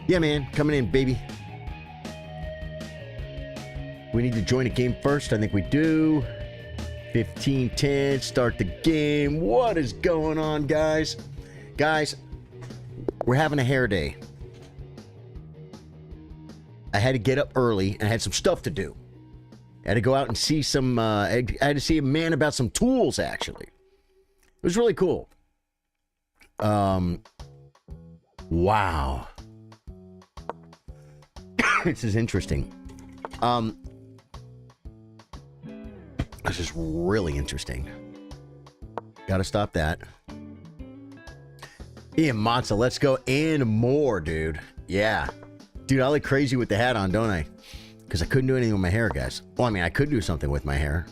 Yeah, man. Coming in, baby. We need to join a game first. I think we do. 15:10. Start the game. What is going on, guys? Guys, we're having a hair day. I had to get up early and I had some stuff to do. I had to go out and see some, I had to see a man about some tools, actually. It was really cool. Wow. This is interesting. This is really interesting. Gotta stop that. Ian Matza, let's go. And more, dude. Yeah. Dude, I look crazy with the hat on, don't I? Because I couldn't do anything with my hair, guys. Well, I mean, I could do something with my hair.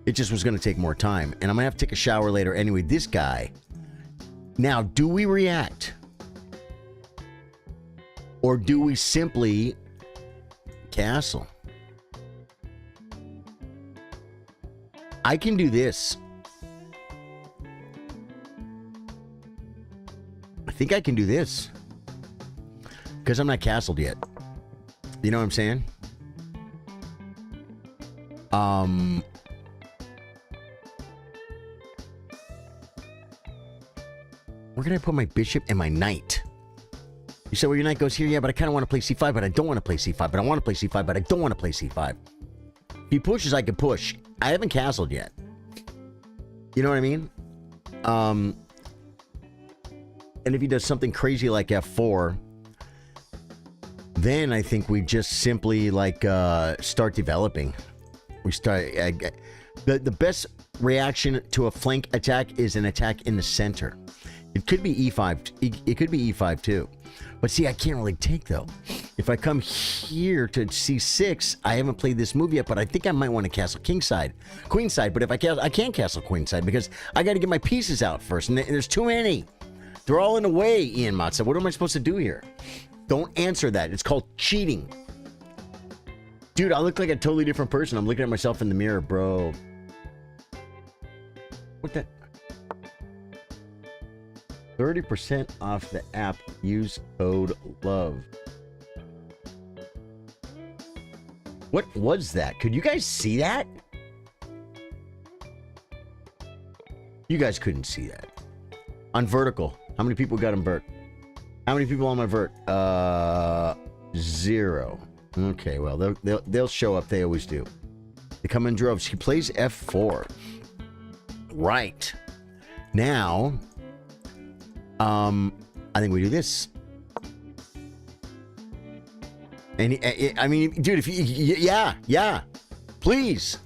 It just was going to take more time. And I'm going to have to take a shower later. Anyway, this guy. Now, do we react? Or do we simply castle? I can do this. I think I can do this. Because I'm not castled yet. You know what I'm saying? Where can I put my bishop and my knight? You said, well, your knight goes here. Yeah, but I kind of want to play c5, but I don't want to play c5. But I want to play c5, but I don't want to play c5. If he pushes, I can push. I haven't castled yet. You know what I mean? And if he does something crazy like f4, then I think we just simply like start developing. We start. The best reaction to a flank attack is an attack in the center. It could be e5. It could be e5 too. But see, I can't really take though. If I come here to c6, I haven't played this move yet, but I think I might want to castle kingside, queenside. But if I can't castle queenside because I got to get my pieces out first, and there's too many. They're all in the way, Ian Matza. What am I supposed to do here? Don't answer that. It's called cheating. Dude, I look like a totally different person. I'm looking at myself in the mirror, bro. What the? 30% off the app. Use code LOVE. What was that? Could you guys see that? You guys couldn't see that. On vertical. How many people got on vert? How many people on my vert? 0. Okay, well, they'll show up. They always do. They come in droves. He plays f4. Right. Now, I think we do this. And I mean, dude, if you, yeah, please.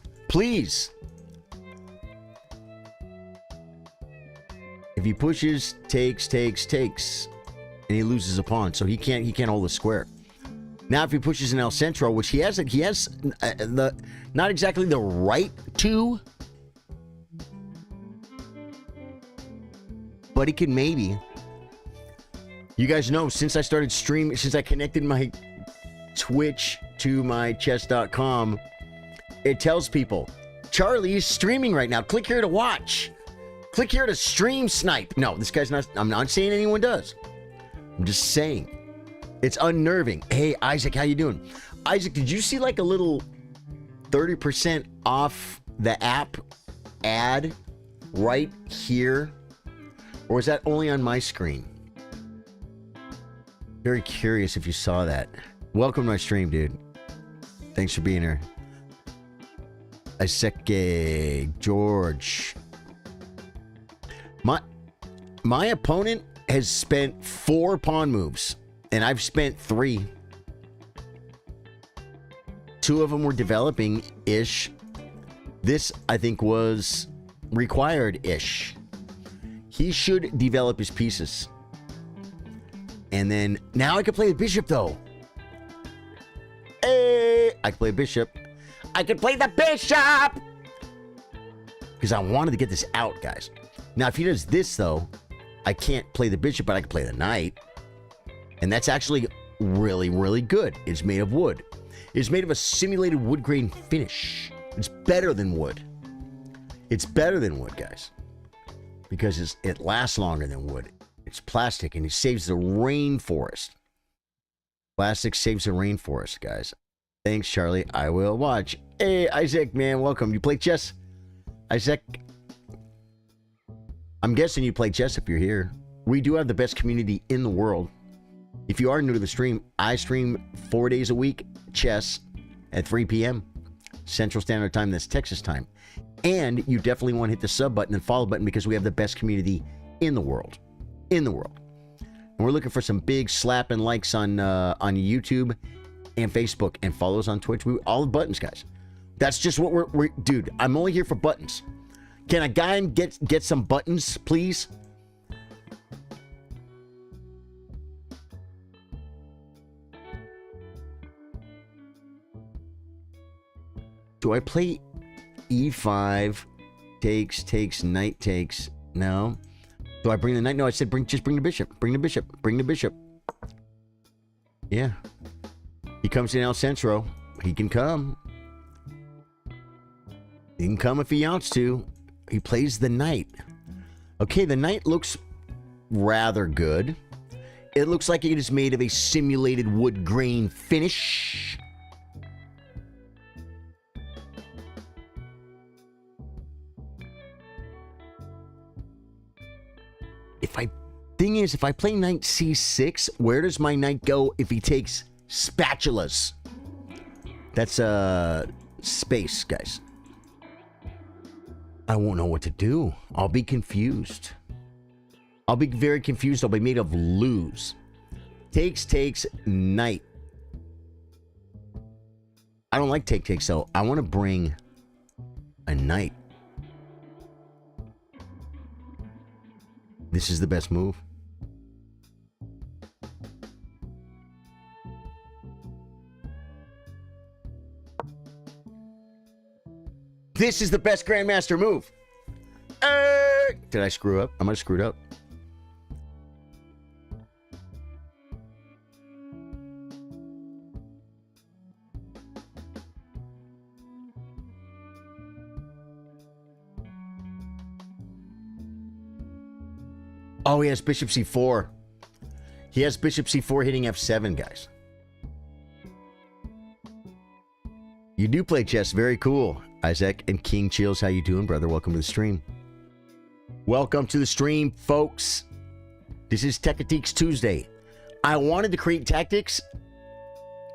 If he pushes, takes, and he loses a pawn, so he can't hold a square. Now, if he pushes an El Centro, which he has the not exactly the right to, but he can maybe. You guys know, since I started streaming, since I connected my Twitch to my chess.com, it tells people, Charlie is streaming right now. Click here to watch. Click here to stream snipe. No, this guy's not. I'm not saying anyone does. I'm just saying. It's unnerving. Hey, Isaac, how you doing? Isaac, did you see like a little 30% off the app ad right here? Or is that only on my screen? Very curious if you saw that. Welcome to my stream, dude. Thanks for being here. Isaac, George. My opponent has spent 4 pawn moves, and I've spent 3. 2 of them were developing-ish. This, I think, was required-ish. He should develop his pieces. And then, now I can play the bishop, though. Hey, I can play bishop. I can play the bishop! Because I wanted to get this out, guys. Now, if he does this, though, I can't play the bishop, but I can play the knight. And that's actually really, really good. It's made of wood. It's made of a simulated wood grain finish. It's better than wood. It's better than wood, guys. Because it lasts longer than wood. It's plastic, and it saves the rainforest. Plastic saves the rainforest, guys. Thanks, Charlie. I will watch. Hey, Isaac, man, welcome. You play chess? Isaac? I'm guessing you play chess if you're here. We do have the best community in the world. If you are new to the stream, I stream 4 days a week, chess, at 3 p.m. Central Standard Time. That's Texas time. And you definitely want to hit the sub button and follow button because we have the best community in the world. In the world. And we're looking for some big slapping likes on YouTube and Facebook, and follow us on Twitch. All the buttons, guys. That's just what we're dude, I'm only here for buttons. Can a guy get some buttons, please? Do I play E5? Takes, knight takes. No. Do I bring the knight? No, I said just bring the bishop. Bring the bishop. Bring the bishop. Yeah. He comes in El Centro. He can come. He can come if he wants to. He plays the knight. Okay, the knight looks rather good. It looks like it is made of a simulated wood grain finish. If I play knight c6, where does my knight go if he takes spatulas? That's space, guys. I won't know what to do. I'll be confused. I'll be very confused. I'll be made of lose. Takes, knight. I don't like takes, so I want to bring a knight. This is the best move. This is the best Grandmaster move. Did I screw up? I might have screwed up. Oh, he has bishop c4. He has bishop c4 hitting f7, guys. You do play chess. Very cool. Isaac and King Chills, how you doing, brother? Welcome to the stream. Welcome to the stream, folks. This is Tactics Tuesday. I wanted to create tactics,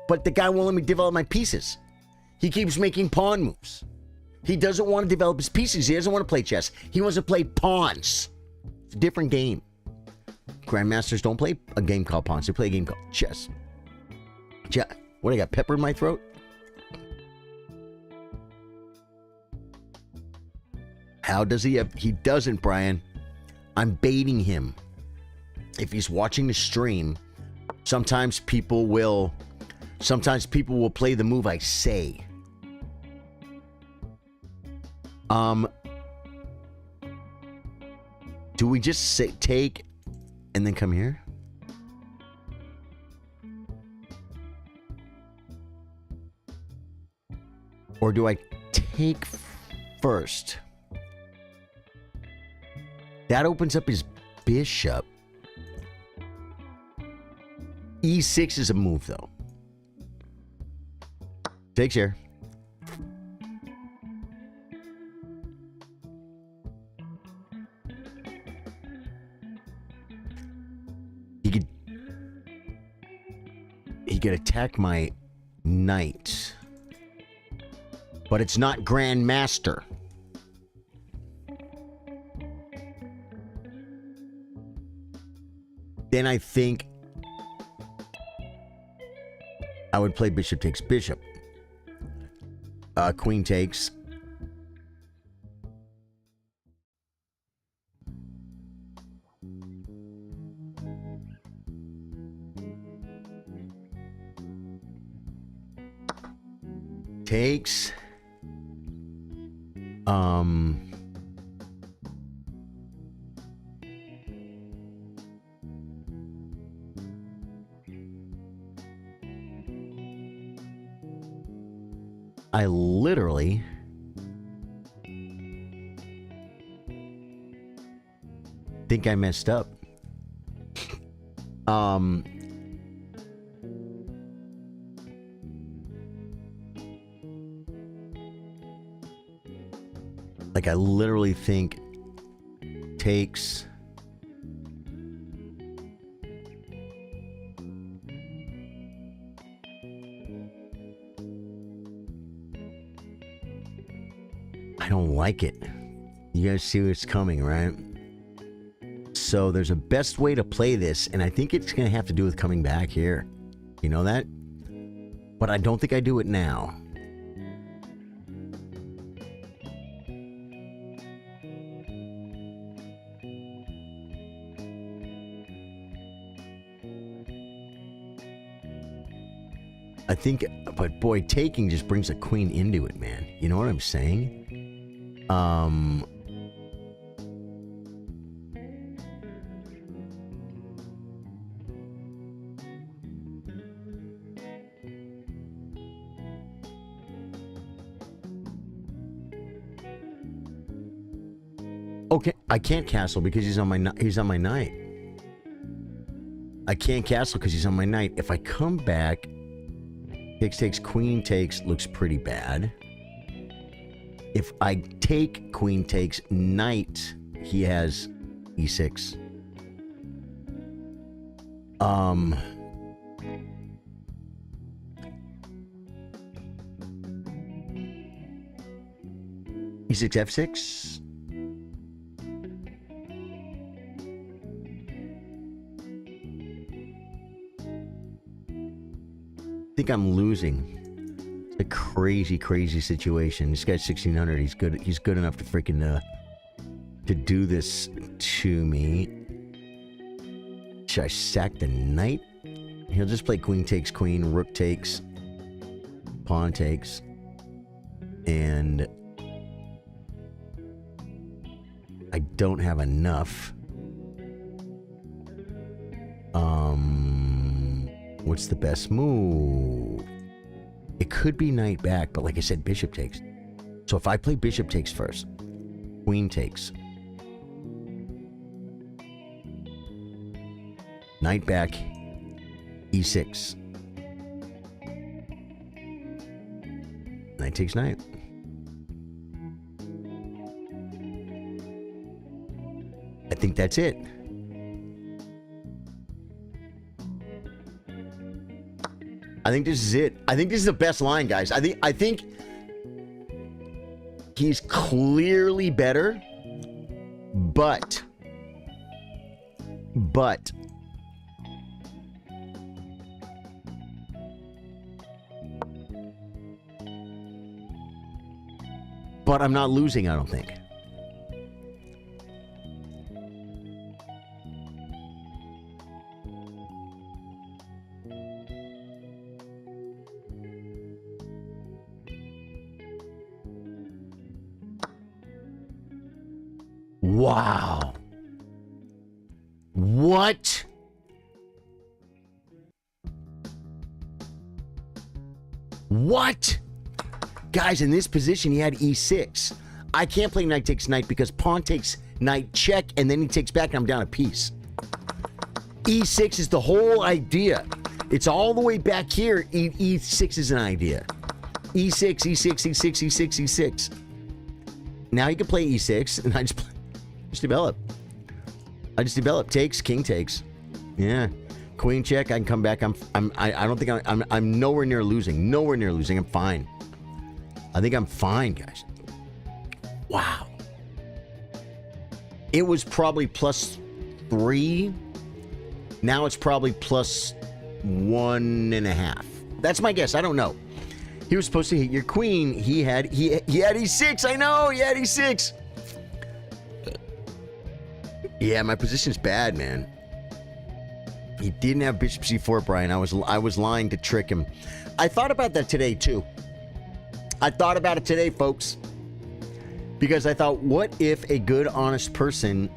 but the guy won't let me develop my pieces. He keeps making pawn moves. He doesn't want to develop his pieces. He doesn't want to play chess. He wants to play pawns. It's a different game. Grandmasters don't play a game called pawns. They play a game called chess. What, I got pepper in my throat? How does he have... He doesn't, Brian. I'm baiting him. If he's watching the stream, sometimes people will play the move I say. Do we just say take and then come here? Or do I take first? That opens up his bishop. E6 is a move, though. Takes here. He could attack my knight. But it's not Grandmaster. Then I think I would play bishop takes bishop. Queen takes. Takes. I literally think I messed up. Like, I literally think takes... I don't like it. You guys see what's coming, right? So there's a best way to play this, and I think it's going to have to do with coming back here. You know that? But I don't think I do it now. I think, but boy, taking just brings a queen into it, man. You know what I'm saying? Okay, I can't castle because he's on my knight. I can't castle because he's on my knight. If I come back, takes, queen takes looks pretty bad. If I take queen takes, knight, he has e6. E6, f6. I think I'm losing. It's a crazy, crazy situation. This guy's 1600. He's good. He's good enough to freaking to do this to me. Should I sack the knight? He'll just play queen takes queen, rook takes, pawn takes, and I don't have enough. What's the best move? It could be knight back, but like I said, bishop takes. So if I play bishop takes first, queen takes, knight back, e6, knight takes knight. I think that's it. I think this is it. I think this is the best line, guys. I think he's clearly better, but I'm not losing, I don't think. Wow. What? What? Guys, in this position, he had e6. I can't play knight takes knight because pawn takes knight check, and then he takes back, and I'm down a piece. e6 is the whole idea. It's all the way back here. E6 is an idea. e6, e6, e6, e6, e6. Now you can play e6, and I just develop. I just develop. Takes, king takes. Yeah. Queen check, I can come back. I don't think I'm nowhere near losing. Nowhere near losing. I'm fine. I think I'm fine, guys. Wow. It was probably +3. Now it's probably +1.5. That's my guess. I don't know. He was supposed to hit your queen. He had e6. I know. He had e6. Yeah, my position's bad, man. He didn't have bishop c4, Brian. I was lying to trick him. I thought about that today too. I thought about it today, folks. Because I thought, what if a good, honest person...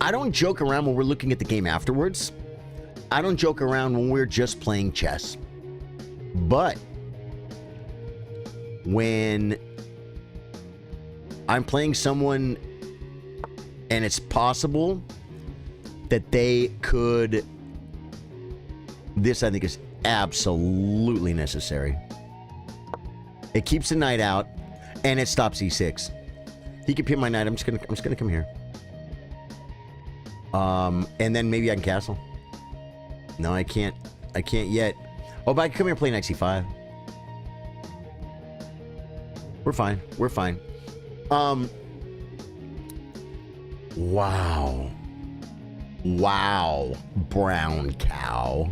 I don't joke around when we're looking at the game afterwards. I don't joke around when we're just playing chess. But when I'm playing someone and it's possible that they could... This, I think, is absolutely necessary. It keeps the knight out, and it stops e6. He can pin my knight. I'm just gonna come here. And then maybe I can castle. No, I can't. I can't yet. Oh, but I can come here and play knight c5. We're fine. We're fine. Wow. Wow. Brown cow.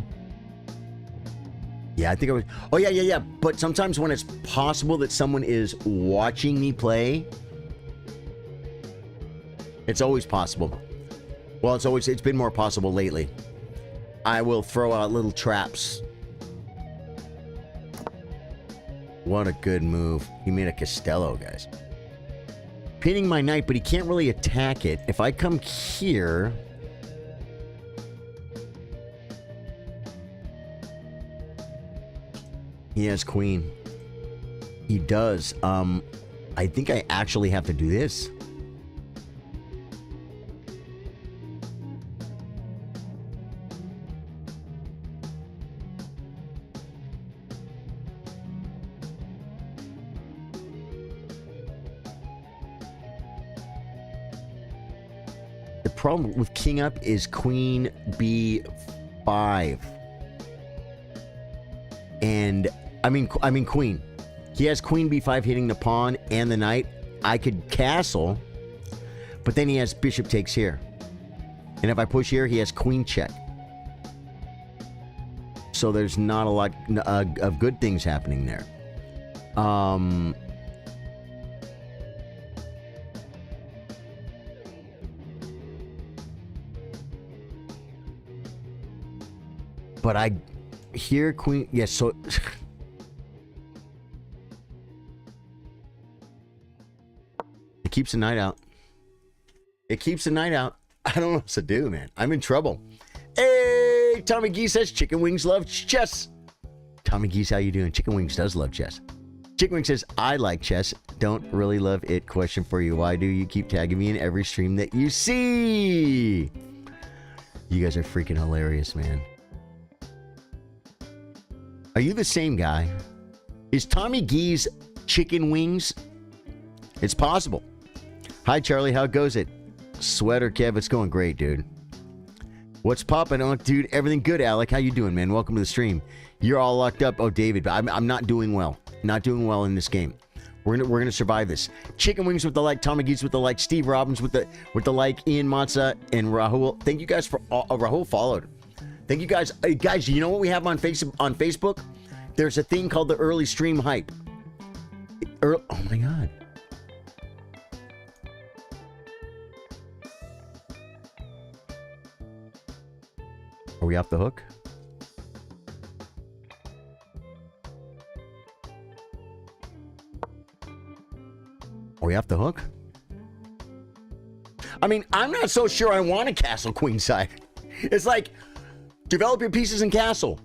Yeah, I think I was... Oh, yeah. But sometimes when it's possible that someone is watching me play, it's always possible. Well, it's been more possible lately. I will throw out little traps. What a good move. He made a Castello, guys. Pinning my knight, but he can't really attack it. If I come here... He has queen. He does. I think I actually have to do this. The problem with king up is queen b5. And I mean queen. He has queen b5 hitting the pawn and the knight. I could castle, but then he has bishop takes here. And if I push here, he has queen check. So there's not a lot of good things happening there. But I hear queen... Yes, so... It keeps the knight out. It keeps the knight out. I don't know what to do, man. I'm in trouble. Hey, Tommy Gee says chicken wings love chess. Tommy Geese, how you doing? Chicken wings does love chess. Chicken wings says, I like chess. Don't really love it. Question for you. Why do you keep tagging me in every stream that you see? You guys are freaking hilarious, man. Are you the same guy? Is Tommy Gee's chicken wings? It's possible. Hi, Charlie. How goes it? Sweater Kev, it's going great, dude. What's poppin'? Oh, dude, everything good, Alec. How you doing, man? Welcome to the stream. You're all locked up. Oh, David, but I'm not doing well. Not doing well in this game. We're gonna survive this. Chicken wings with the like, Tommy Geese with the like, Steve Robbins with the like, Ian Matza and Rahul. Thank you guys for Rahul followed. Thank you guys. Guys, you know what we have on Facebook? There's a thing called the early stream hype. Oh my god. Are we off the hook? Are we off the hook? I mean, I'm not so sure I want to castle queenside. It's like, develop your pieces and castle.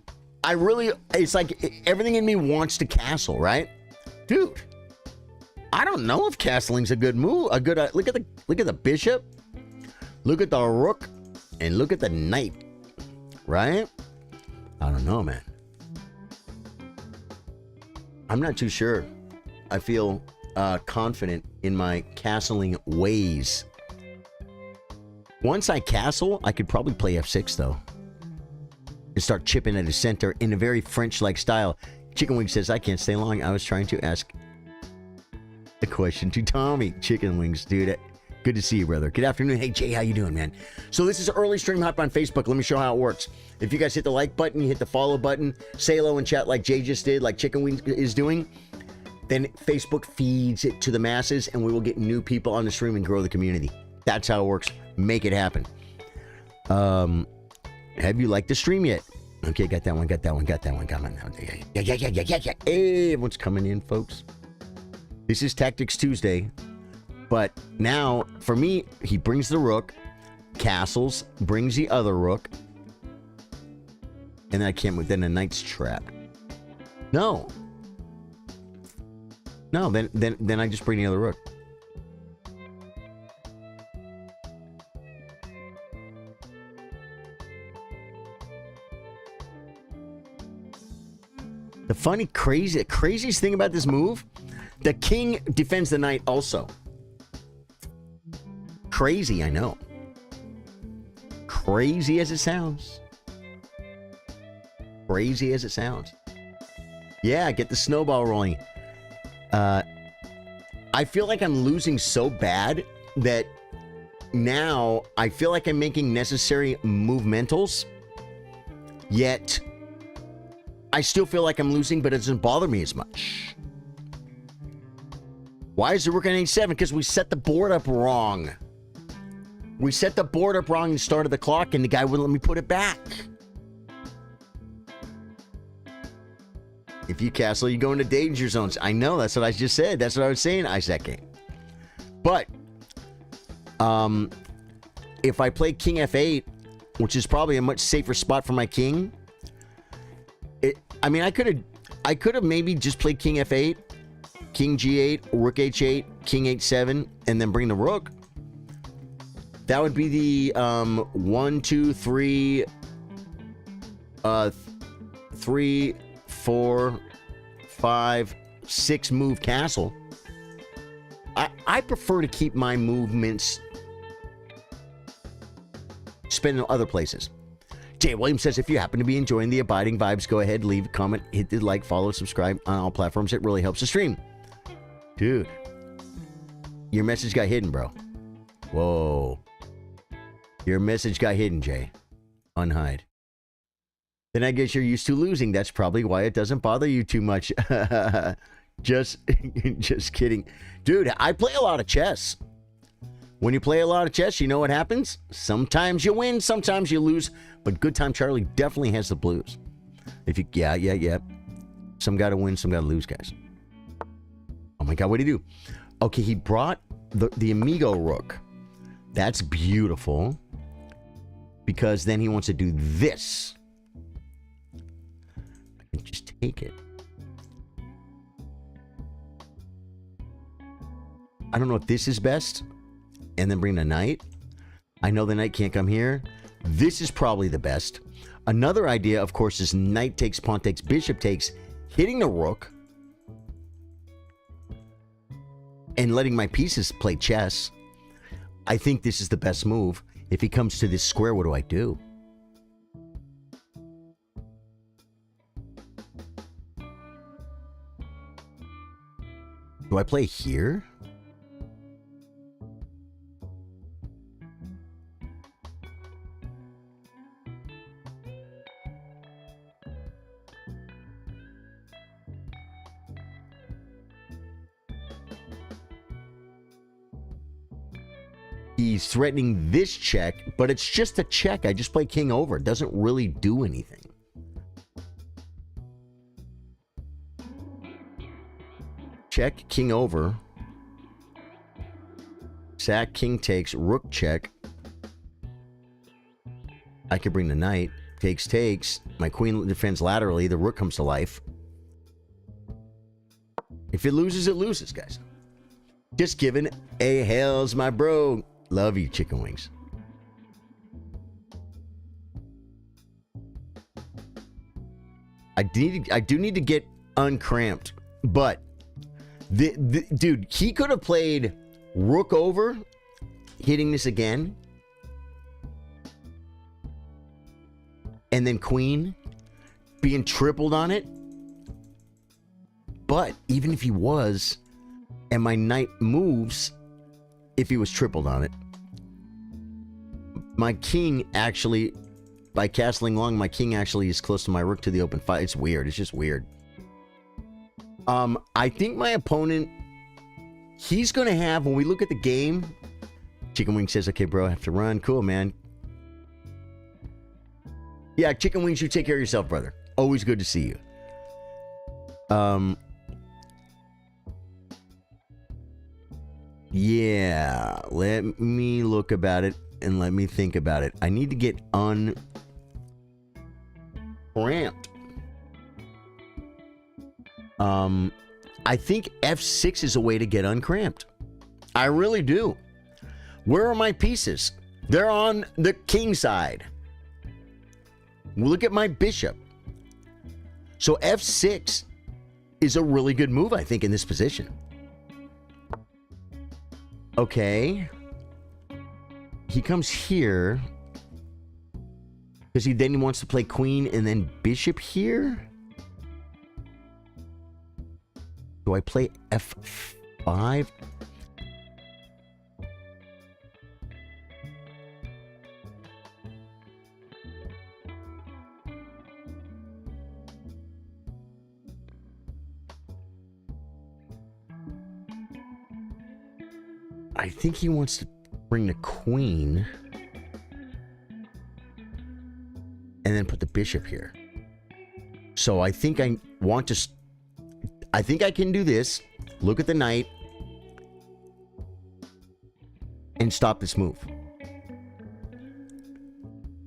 It's like everything in me wants to castle, right? Dude, I don't know if castling's a good move. Look at the bishop, look at the rook, and look at the knight, right? I don't know, man. I'm not too sure. I feel confident in my castling ways. Once I castle, I could probably play f6 though. And start chipping at his center in a very French-like style. Chicken Wings says, I can't stay long. I was trying to ask a question to Tommy. Chicken Wings, dude. Good to see you, brother. Good afternoon. Hey, Jay, how you doing, man? So this is early stream hype on Facebook. Let me show how it works. If you guys hit the like button, you hit the follow button, say hello in chat like Jay just did, like Chicken Wings is doing, then Facebook feeds it to the masses, and we will get new people on the stream and grow the community. That's how it works. Make it happen. Have you liked the stream yet? Okay, got that one. Come on now. Yeah. Hey, everyone's coming in, folks. This is Tactics Tuesday. But now, for me, he brings the rook, castles, brings the other rook, and then I can't move. Then the knight's trapped. No, then I just bring the other rook. The craziest thing about this move, the king defends the knight also. crazy, I know. Crazy as it sounds. Crazy as it sounds. Yeah, get the snowball rolling. I feel like I'm losing so bad that now I feel like I'm making necessary movementals, yet I still feel like I'm losing, but it doesn't bother me as much. Why is the rook on a7? Because we set the board up wrong. We set the board up wrong and started the clock, and the guy wouldn't let me put it back. If you castle, you go into danger zones. I know, that's what I just said. That's what I was saying, Isaac. But, if I play king f8, which is probably a much safer spot for my king, I could have maybe just played king f8, king g8, rook h8, king h7, and then bring the rook. That would be the 1, 2, 3, 3, 4, 5, 6 move castle. I prefer to keep my movements spent in other places. Jay Williams says, if you happen to be enjoying the abiding vibes, go ahead, leave a comment, hit the like, follow, subscribe on all platforms. It really helps the stream. Dude, your message got hidden, bro. Whoa. Your message got hidden, Jay. Unhide. Then I guess you're used to losing. That's probably why it doesn't bother you too much. just kidding. Dude, I play a lot of chess. When you play a lot of chess, you know what happens? Sometimes you win, sometimes you lose. But Good Time Charlie definitely has the blues. Yeah. Some gotta win, some gotta lose, guys. Oh my God, what did he do? Okay, he brought the Amigo Rook. That's beautiful. Because then he wants to do this. I can just take it. I don't know if this is best. And then bring the knight. I know the knight can't come here. This is probably the best. Another idea, of course, is knight takes, pawn takes, bishop takes, hitting the rook. And letting my pieces play chess. I think this is the best move. If he comes to this square, what do I do? Do I play here? He's threatening this check, but it's just a check. I just play king over. It doesn't really do anything. Check, king over. Sack, king takes, rook check. I could bring the knight. Takes. My queen defends laterally. The rook comes to life. If it loses, guys. Just giving a hell's my bro. Love you, chicken wings. I do need to get uncramped, but dude, he could have played rook over, hitting this again, and then queen being tripled on it. But even if he was, and my knight moves, if he was tripled on it, my king actually, by castling long, my king actually is close to my rook to the open fight. It's weird. It's just weird. I think my opponent, he's going to have, when we look at the game, Chicken Wing says, okay, bro, I have to run. Cool, man. Yeah, Chicken Wings, you take care of yourself, brother. Always good to see you. Yeah, let me look about it and let me think about it. I need to get uncramped. I think F6 is a way to get uncramped. I really do. Where are my pieces? They're on the king side. Look at my bishop. So F6 is a really good move, I think, in this position. Okay. he comes here because then he wants to play queen and then bishop here. Do I play f5? I think he wants to bring the queen and then put the bishop here. So I think I want to... I think I can do this. Look at the knight. And stop this move.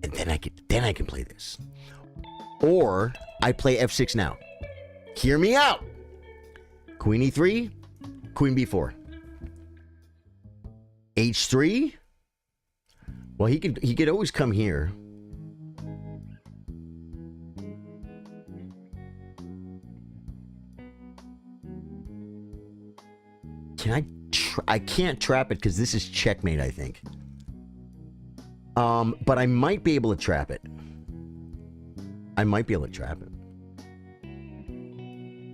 And then I can play this. Or I play f6 now. Hear me out. Queen e3, queen b4. h3. Well, he could always come here. I can't trap it because this is checkmate, I think. But I might be able to trap it.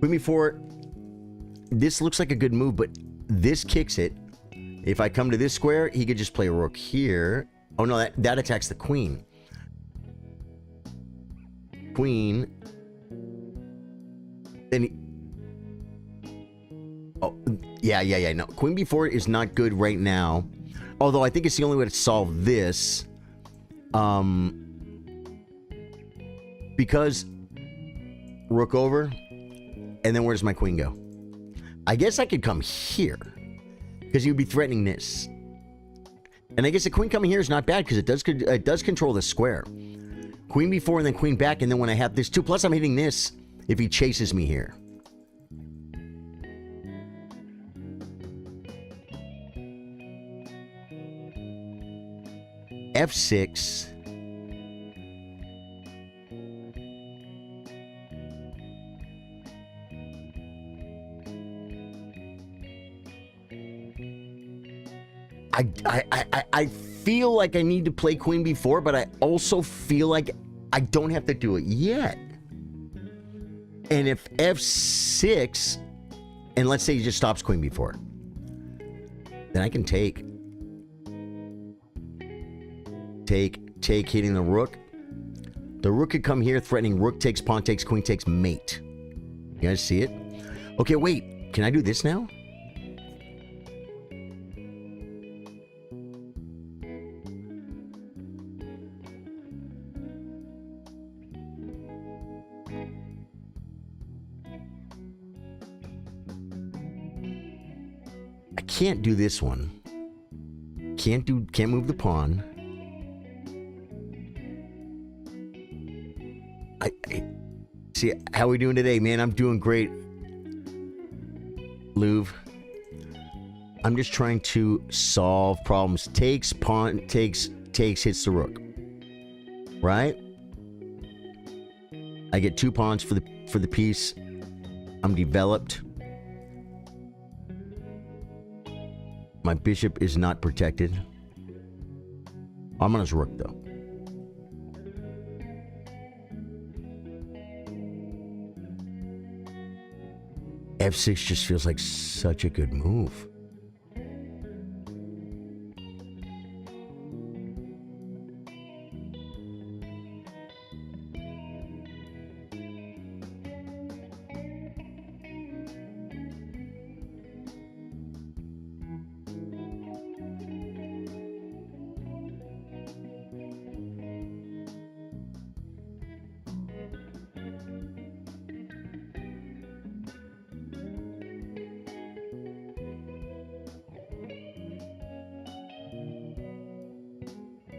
Queen b4. This looks like a good move, but this kicks it. If I come to this square, he could just play a rook here. Oh no, that attacks the queen. Queen. Then he... Oh, yeah. No, queen b4 is not good right now. Although I think it's the only way to solve this. Because rook over, and then where does my queen go? I guess I could come here, because he would be threatening this. And I guess the queen coming here is not bad, because it does control the square. Queen b4 and then queen back, and then when I have this too, plus I'm hitting this if he chases me here. f6. I feel like I need to play queen b4, but I also feel like I don't have to do it yet. And if f6, and let's say he just stops queen b4, then I can take, hitting the rook. The rook could come here, threatening rook takes, pawn takes, queen takes, mate. You guys see it? Okay, wait. Can I do this now? I can't do this one. Can't move the pawn. I see, how are we doing today, man? I'm doing great, Louvre. I'm just trying to solve problems. Takes, pawn, takes, hits the rook. Right? I get 2 pawns for the piece. I'm developed. My bishop is not protected. I'm on his rook, though. f6 just feels like such a good move.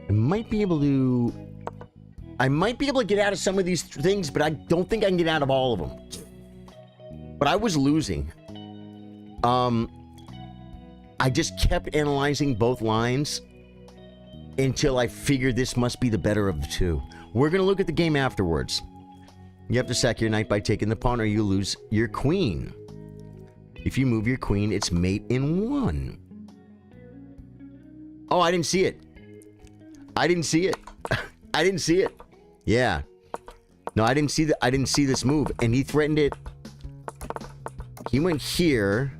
I might be able to get out of some of these things, but I don't think I can get out of all of them. But I was losing. I just kept analyzing both lines until I figured this must be the better of the two. We're going to look at the game afterwards. You have to sack your knight by taking the pawn, or you lose your queen. If you move your queen, it's mate in 1. Oh, I didn't see it. I didn't see it. I didn't see it. Yeah. No, I didn't see I didn't see this move. And he threatened it. He went here.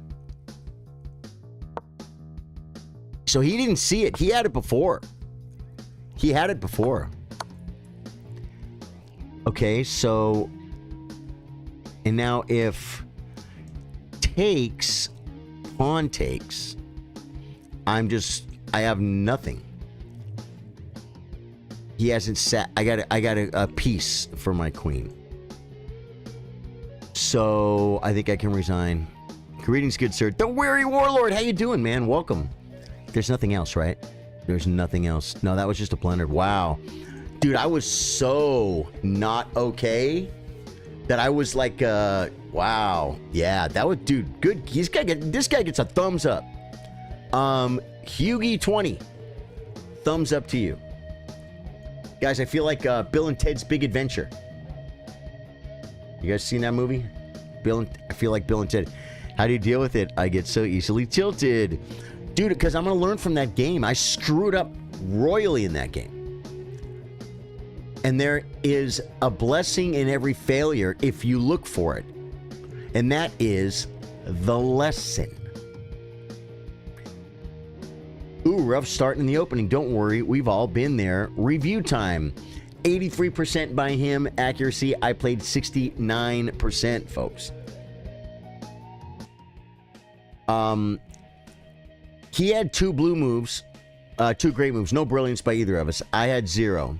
So he didn't see it. He had it before. He had it before. Okay, so... And now if... Takes... Pawn takes... I have nothing. He hasn't sat... I got a piece for my queen. So, I think I can resign. Greetings, good sir. The Weary Warlord! How you doing, man? Welcome. There's nothing else, right? There's nothing else. No, that was just a blunder. Wow. Dude, I was so not okay that I was like, wow. Yeah, that was, dude, good. This guy gets a thumbs up. Hugie20. Thumbs up to you. Guys, I feel like Bill and Ted's Big Adventure. You guys seen that movie? I feel like Bill and Ted. How do you deal with it? I get so easily tilted. Dude, because I'm going to learn from that game. I screwed up royally in that game. And there is a blessing in every failure if you look for it. And that is the lesson. Ooh, rough start in the opening. Don't worry, we've all been there. Review time. 83% by him. Accuracy, I played 69%, folks. He had 2 blue moves, 2 great moves. No brilliance by either of us. I had 0.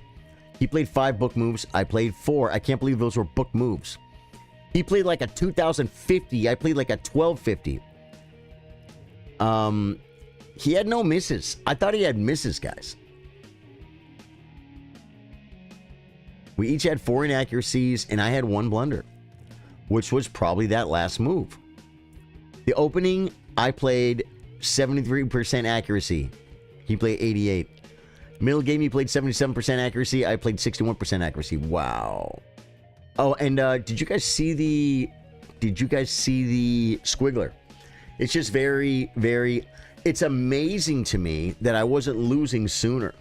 He played 5 book moves. I played 4. I can't believe those were book moves. He played like a 2050. I played like a 1250. He had no misses. I thought he had misses, guys. We each had 4 inaccuracies, and I had 1 blunder, which was probably that last move. The opening, I played 73% accuracy. He played 88. Middle game, he played 77% accuracy. I played 61% accuracy. Wow. Oh, and did you guys see the squiggler? It's just very, very... It's amazing to me that I wasn't losing sooner.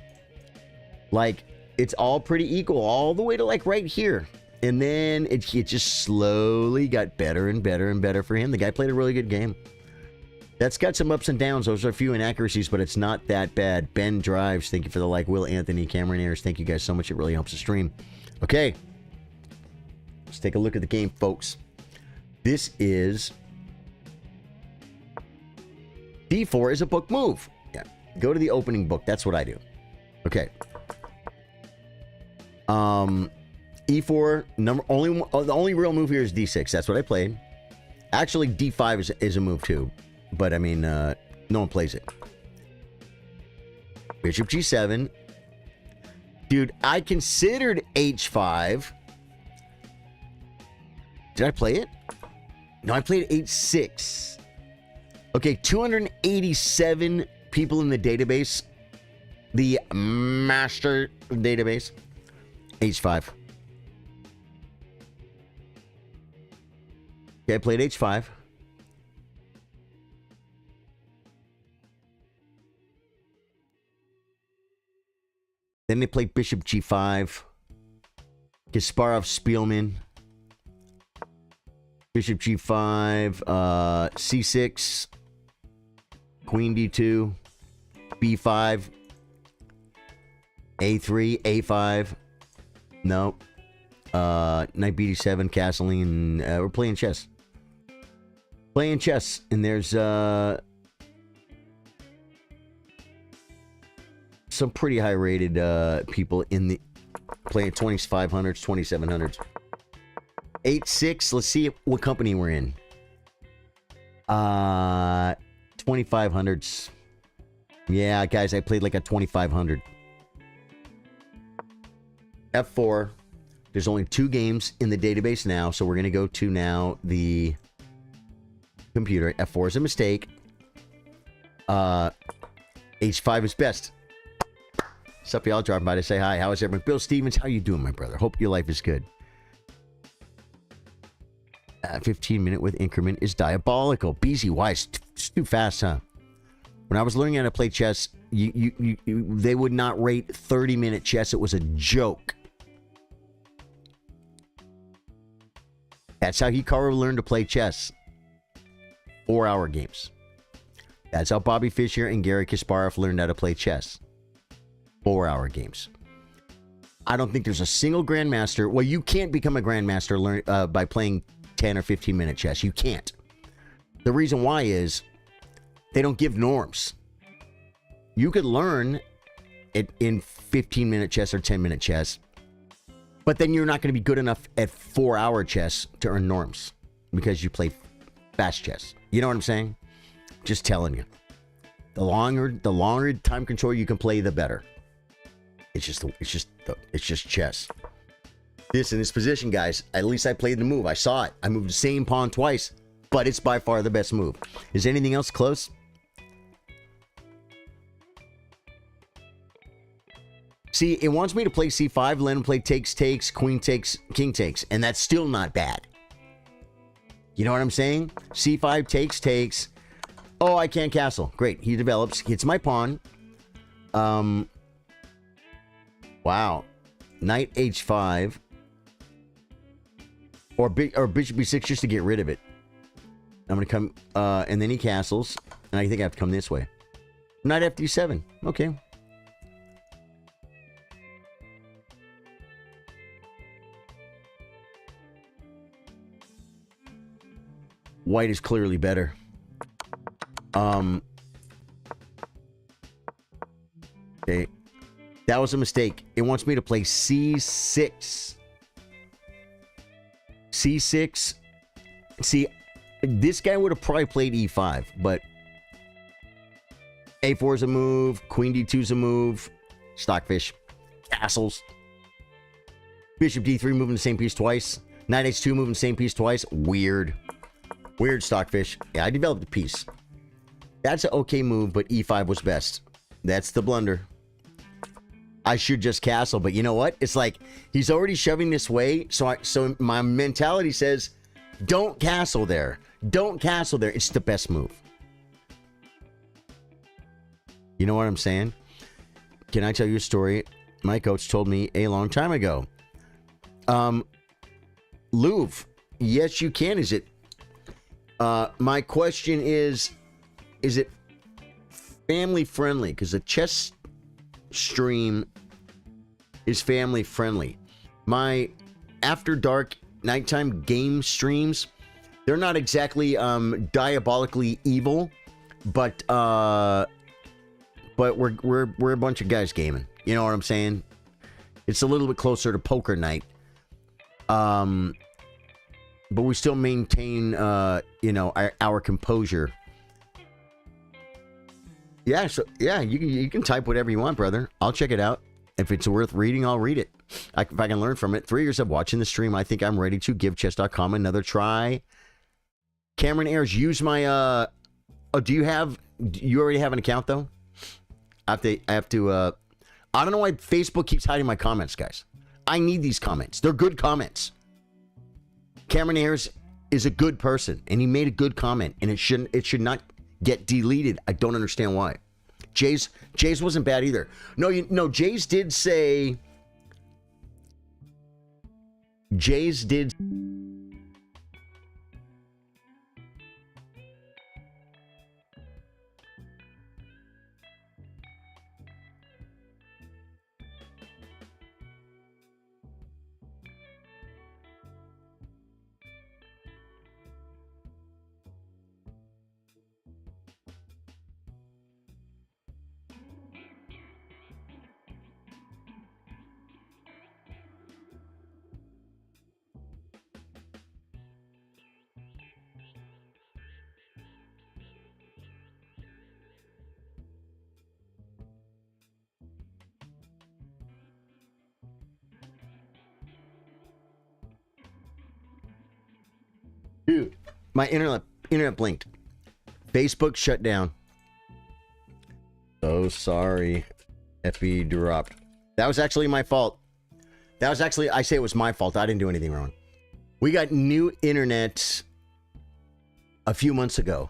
Like, it's all pretty equal all the way to like right here. And then it just slowly got better and better and better for him. The guy played a really good game. That's got some ups and downs. Those are a few inaccuracies, but it's not that bad. Ben Drives, thank you for the like. Will Anthony, Cameron Ayers, thank you guys so much. It really helps the stream. Okay. Let's take a look at the game, folks. This is... D4 is a book move. Yeah. Go to the opening book. That's what I do. Okay. E4, the only real move here is D6. That's what I played. Actually, D5 is a move too. But, I mean, no one plays it. Bishop G7. Dude, I considered H5. Did I play it? No, I played H6. Okay, 287 people in the database. The master database. H5. Okay, I played H5. Then they played Bishop G5. Kasparov Spielman. Bishop G5. C6. Queen D2. B5. A3. A5. No. Knight BD7. Castling. We're playing chess. Playing chess. And there's some pretty high rated people in the playing 2500s, 2700s. 8-6. Let's see what company we're in. 2500s. Yeah, guys, I played like a 2500. F4. There's only 2 games in the database now, so we're going to go to now the computer. F4 is a mistake. H5 is best. What's up, y'all? Dropping by to say hi. How is everyone? Bill Stevens, how you doing, my brother? Hope your life is good. 15-minute with increment is diabolical. BZ, why? It's too fast, huh? When I was learning how to play chess, They would not rate 30-minute chess. It was a joke. That's how Hikaru learned to play chess. 4-hour games. That's how Bobby Fischer and Gary Kasparov learned how to play chess. 4-hour games. I don't think there's a single grandmaster. Well, you can't become a grandmaster by playing 10 or 15-minute chess. You can't. The reason why is they don't give norms. You could learn it in 15-minute chess or 10-minute chess, but then you're not going to be good enough at 4-hour chess to earn norms because you play fast chess. You know what I'm saying? Just telling you. The longer time control you can play, the better. It's just chess. This in this position, guys. At least I played the move. I saw it. I moved the same pawn twice, but it's by far the best move. Is anything else close? See, it wants me to play c5, let him play takes, queen takes, king takes, and that's still not bad. You know what I'm saying? c5 takes. Oh, I can't castle. Great. He develops, hits my pawn. Wow. Knight h5. Or bishop b6 just to get rid of it. I'm going to come, and then he castles. And I think I have to come this way. Knight fd7. Okay. White is clearly better. Okay. That was a mistake. It wants me to play c6. c6. See, this guy would have probably played e5, but a4 is a move. Queen d2 is a move. Stockfish. Castles. Bishop d3 moving the same piece twice. Knight h2 moving the same piece twice. Weird. Weird, Stockfish. Yeah, I developed a piece. That's an okay move, but e5 was best. That's the blunder. I should just castle, but you know what? It's like he's already shoving this way, so my mentality says, don't castle there. Don't castle there. It's the best move. You know what I'm saying? Can I tell you a story my coach told me a long time ago? Louvre. Yes, you can. Is it? My question is it family friendly? Because the chess stream is family friendly. My after dark nighttime game streams, they're not exactly diabolically evil, but we're a bunch of guys gaming. You know what I'm saying? It's a little bit closer to poker night. But we still maintain, you know, our composure. Yeah, so yeah, you can type whatever you want, brother. I'll check it out. If it's worth reading, I'll read it. If I can learn from it. 3 years of watching the stream, I think I'm ready to give chess.com another try. Cameron Ayers, use my. Oh, do you already have an account though? I have to. I don't know why Facebook keeps hiding my comments, guys. I need these comments. They're good comments. Cameron Ayers is a good person, and he made a good comment, and it should not get deleted. I don't understand why. Jay's wasn't bad either. No, Jay's did say. Jay's did. Dude, my internet blinked. Facebook shut down. So sorry. FB dropped. That was actually my fault. I say it was my fault. I didn't do anything wrong. We got new internet a few months ago,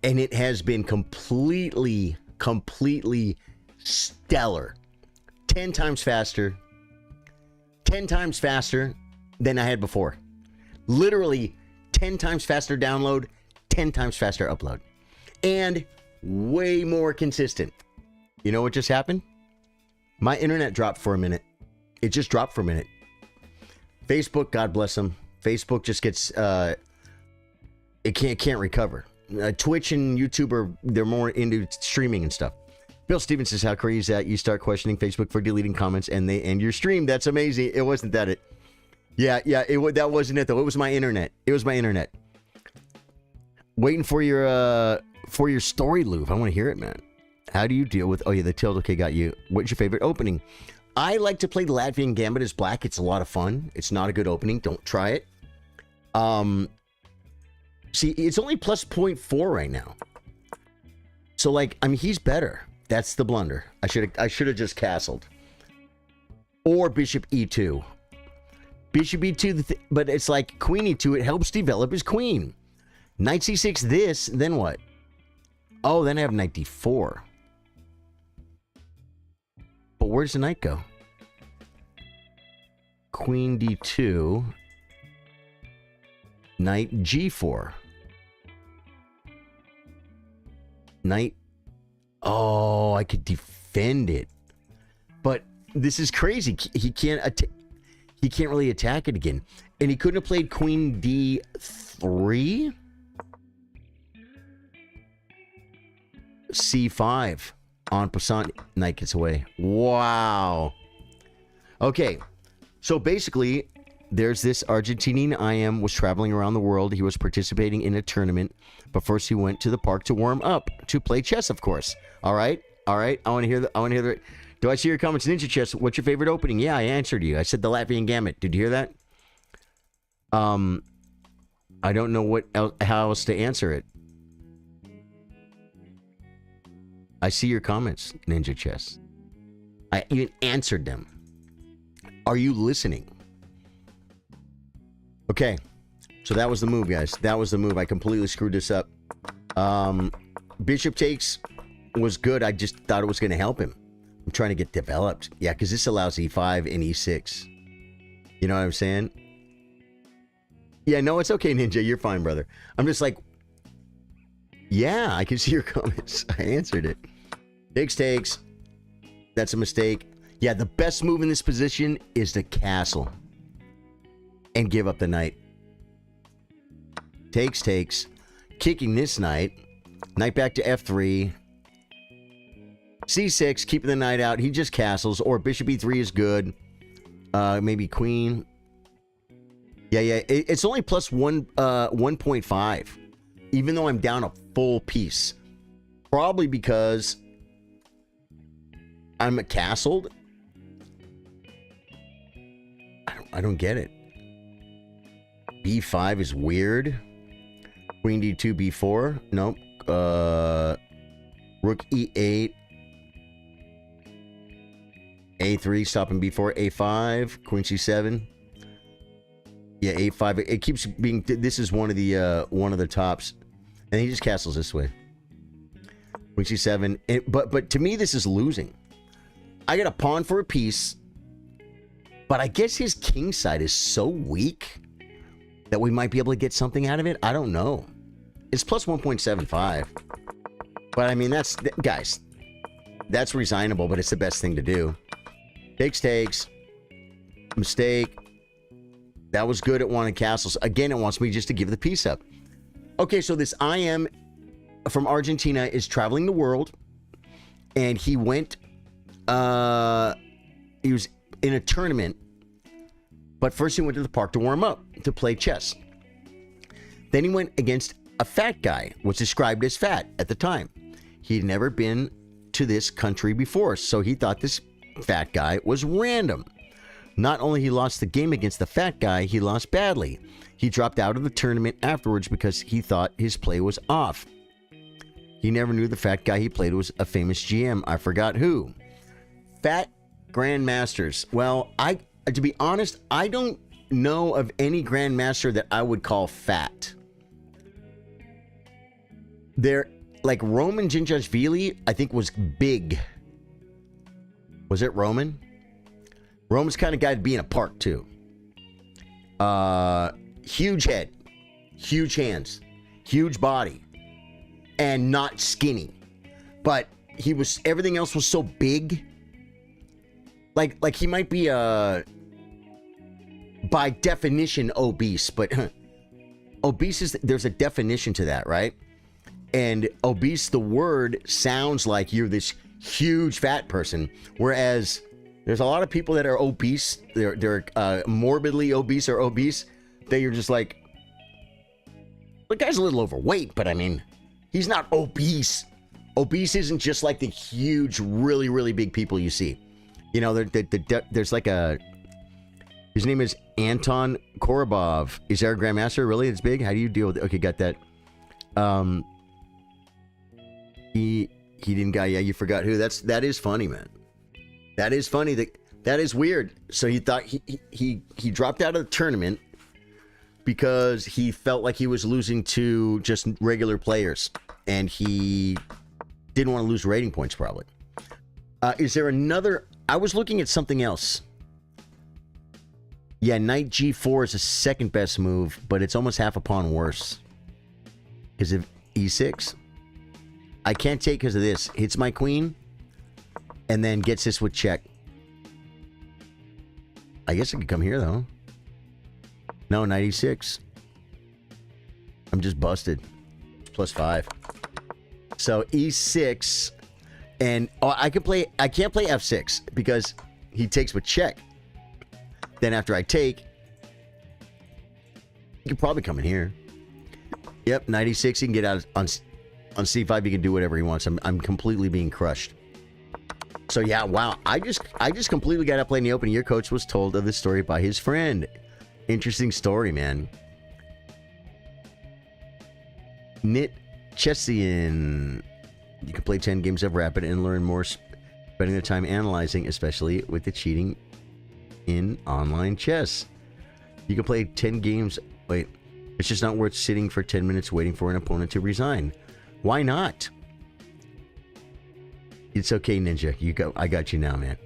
and it has been completely completely stellar. 10 times faster. 10 times faster than I had before. Literally 10 times faster download, 10 times faster upload. And way more consistent. You know what just happened? My internet dropped for a minute. It just dropped for a minute. Facebook, God bless them. Facebook just gets, it can't recover. Twitch and YouTube they're more into streaming and stuff. Bill Stevens says, how crazy is that? You start questioning Facebook for deleting comments and they end your stream. That's amazing. It wasn't that it. Yeah, that wasn't it though. It was my internet. Waiting for your story, Louvre. I want to hear it, man. How do you deal with, oh yeah, the tilt, okay, got you. What's your favorite opening? I like to play the Latvian Gambit as black. It's a lot of fun. It's not a good opening. Don't try it. See, it's only plus 0.4 right now. So, like, I mean, he's better. That's the blunder. I should have just castled. Or Bishop E2. Bishop E2, but it's like Queen E2. It helps develop his queen. Knight C6 this, then what? Oh, then I have Knight D4. But where does the knight go? Queen D2. Knight G4. Knight. Oh, I could defend it. But this is crazy. He can't really attack it again. And he couldn't have played Queen D3? C5 on passant. Knight gets away. Wow. Okay. So basically, there's this Argentinian IM was traveling around the world. He was participating in a tournament, but first he went to the park to warm up, to play chess, of course. All right. I want to hear the. Do I see your comments, Ninja Chess? What's your favorite opening? Yeah, I answered you. I said the Latvian Gambit. Did you hear that? I don't know how else to answer it. I see your comments, Ninja Chess. I even answered them. Are you listening? Okay. So that was the move, guys. That was the move. I completely screwed this up. Bishop takes was good. I just thought it was going to help him. I'm trying to get developed. Yeah, because this allows E5 and E6. You know what I'm saying? Yeah, no, it's okay, Ninja. You're fine, brother. I'm just like, yeah, I can see your comments. I answered it. Takes. That's a mistake. Yeah, the best move in this position is to castle. And give up the knight. Takes. Kicking this knight. Knight back to F3. C6, keeping the knight out. He just castles. Or Bishop E3 is good. Maybe Queen. Yeah. It's only plus 1.5. Even though I'm down a full piece. Probably because I'm castled. I don't get it. B5 is weird. Queen D2, B4. Nope. Rook E8. A3, stopping B4. A5. Queen C7. Yeah, A5. It keeps being... This is one of the tops. And he just castles this way. Queen C7. But to me, this is losing. I got a pawn for a piece. But I guess his king side is so weak that we might be able to get something out of it. I don't know. It's plus 1.75. But I mean, guys, that's resignable, but it's the best thing to do. Takes. Mistake. That was good at wanting castles. Again, it wants me just to give the piece up. Okay, so this IM from Argentina is traveling the world. And he went... he was in a tournament. But first he went to the park to warm up, to play chess. Then he went against a fat guy, was described as fat at the time. He'd never been to this country before, so he thought this fat guy was random. Not only he lost the game against the fat guy, he lost badly. He dropped out of the tournament afterwards because he thought his play was off. He never knew the fat guy he played was a famous GM. I forgot who. Fat grandmasters. Well, to be honest, I don't know of any grandmaster that I would call fat. like Roman Djindjashvili, I think was big. Was it Roman? Roman's kind of guy to be in a park too. Huge head, huge hands, huge body, and not skinny. But he was, everything else was so big. Like he might be by definition obese, but obese is, there's a definition to that, right? And obese, the word sounds like you're this huge fat person, whereas there's a lot of people that are obese, they're morbidly obese or obese, that you're just like, the guy's a little overweight, but I mean, he's not obese. Obese isn't just like the huge, really, really big people you see. You know, there's like a, his name is Anton Korobov. Is there a Grandmaster? Really? It's big? How do you deal with it? Okay, got that. He didn't got, yeah, you forgot who. That is funny, man. That is funny. That is weird. So he thought he dropped out of the tournament because he felt like he was losing to just regular players, and he didn't want to lose rating points, probably. Is there another? I was looking at something else. Yeah, knight g4 is the second best move, but it's almost half a pawn worse. Is it e6? I can't take because of this. Hits my queen, and then gets this with check. I guess I could come here, though. No, knight e6. I'm just busted. +5. So e6, and I can't play f6 because he takes with check. Then after I take, you can probably come in here. Yep, knight e6. He can get out on c5. He can do whatever he wants. I'm completely being crushed. So yeah, wow. I just completely got outplayed in the open. Your coach was told of this story by his friend. Interesting story, man. Knit Chessian. You can play 10 games of Rapid and learn more, spending the time analyzing, especially with the cheating in online chess. You can play 10 games. Wait, it's just not worth sitting for 10 minutes waiting for an opponent to resign. Why not? It's okay, Ninja. You go. I got you now, man.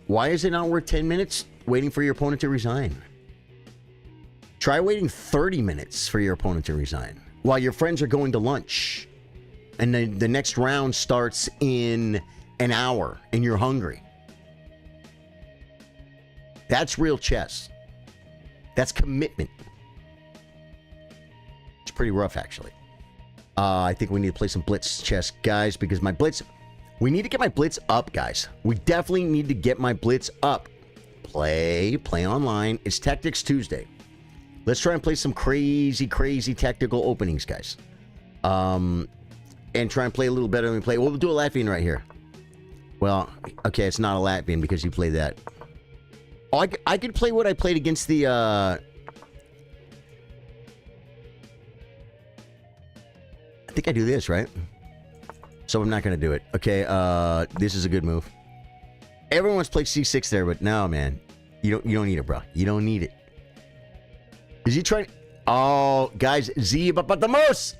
Why is it not worth 10 minutes waiting for your opponent to resign? Try waiting 30 minutes for your opponent to resign while your friends are going to lunch, and then the next round starts in an hour and you're hungry. That's real chess. That's commitment. It's pretty rough, actually. I think we need to play some blitz chess, guys, because my blitz... We need to get my blitz up, guys. We definitely need to get my blitz up. Play online. It's Tactics Tuesday. Let's try and play some crazy tactical openings, guys. And try and play a little better than we play. We'll do a Latvian right here. Well, okay, it's not a Latvian because you play that. Oh, I could play what I played against the... I think I do this, right? So I'm not going to do it. Okay, this is a good move. Everyone's played c6 there, but no, man. You don't need it, bro. You don't need it. Is he trying... Oh, guys, Z Hippopotamus!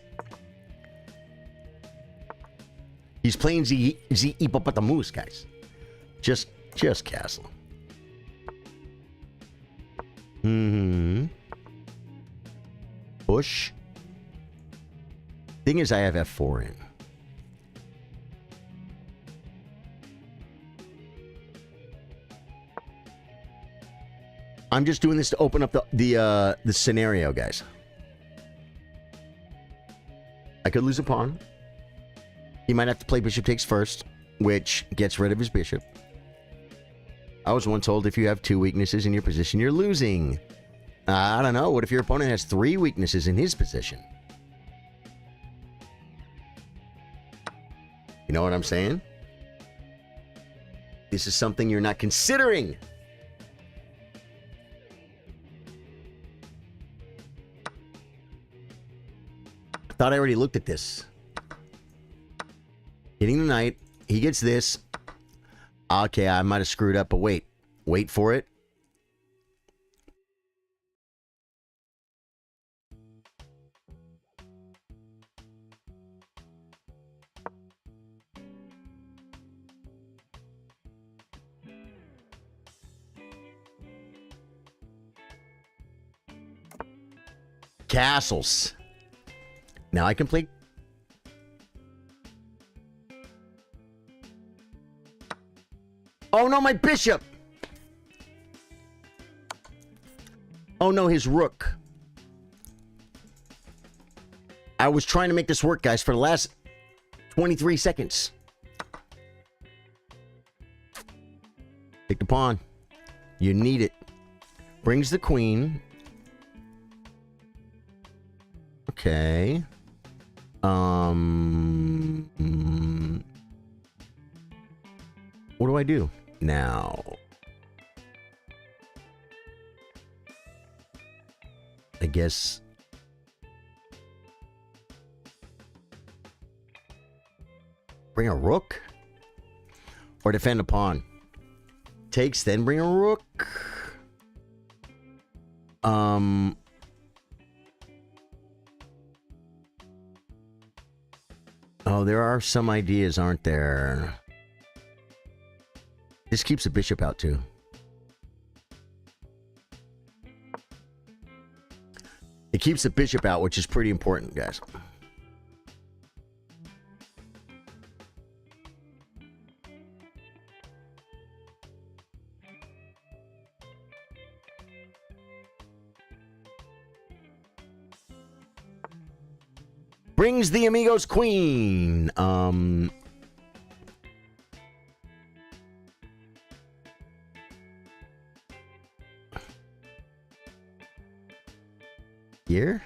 He's playing Z Hippopotamus, guys. Just castle. Push. Thing is, I have f4 in. I'm just doing this to open up the scenario, guys. I could lose a pawn. He might have to play bishop takes first, which gets rid of his bishop. I was once told if you have 2 weaknesses in your position, you're losing. I don't know. What if your opponent has 3 weaknesses in his position? You know what I'm saying? This is something you're not considering. I thought I already looked at this. Hitting the knight. He gets this. Okay, I might have screwed up, but wait. Wait for it. castles. Now I can play. Oh no, my bishop! Oh no, his rook. I was trying to make this work, guys, for the last 23 seconds. Take the pawn. You need it. Brings the queen. Okay. What do I do now? I guess. Bring a rook? Or defend a pawn? Takes, then bring a rook. Oh, there are some ideas, aren't there? This keeps the bishop out, too. It keeps the bishop out, which is pretty important, guys. Brings the Amigo's queen. Here?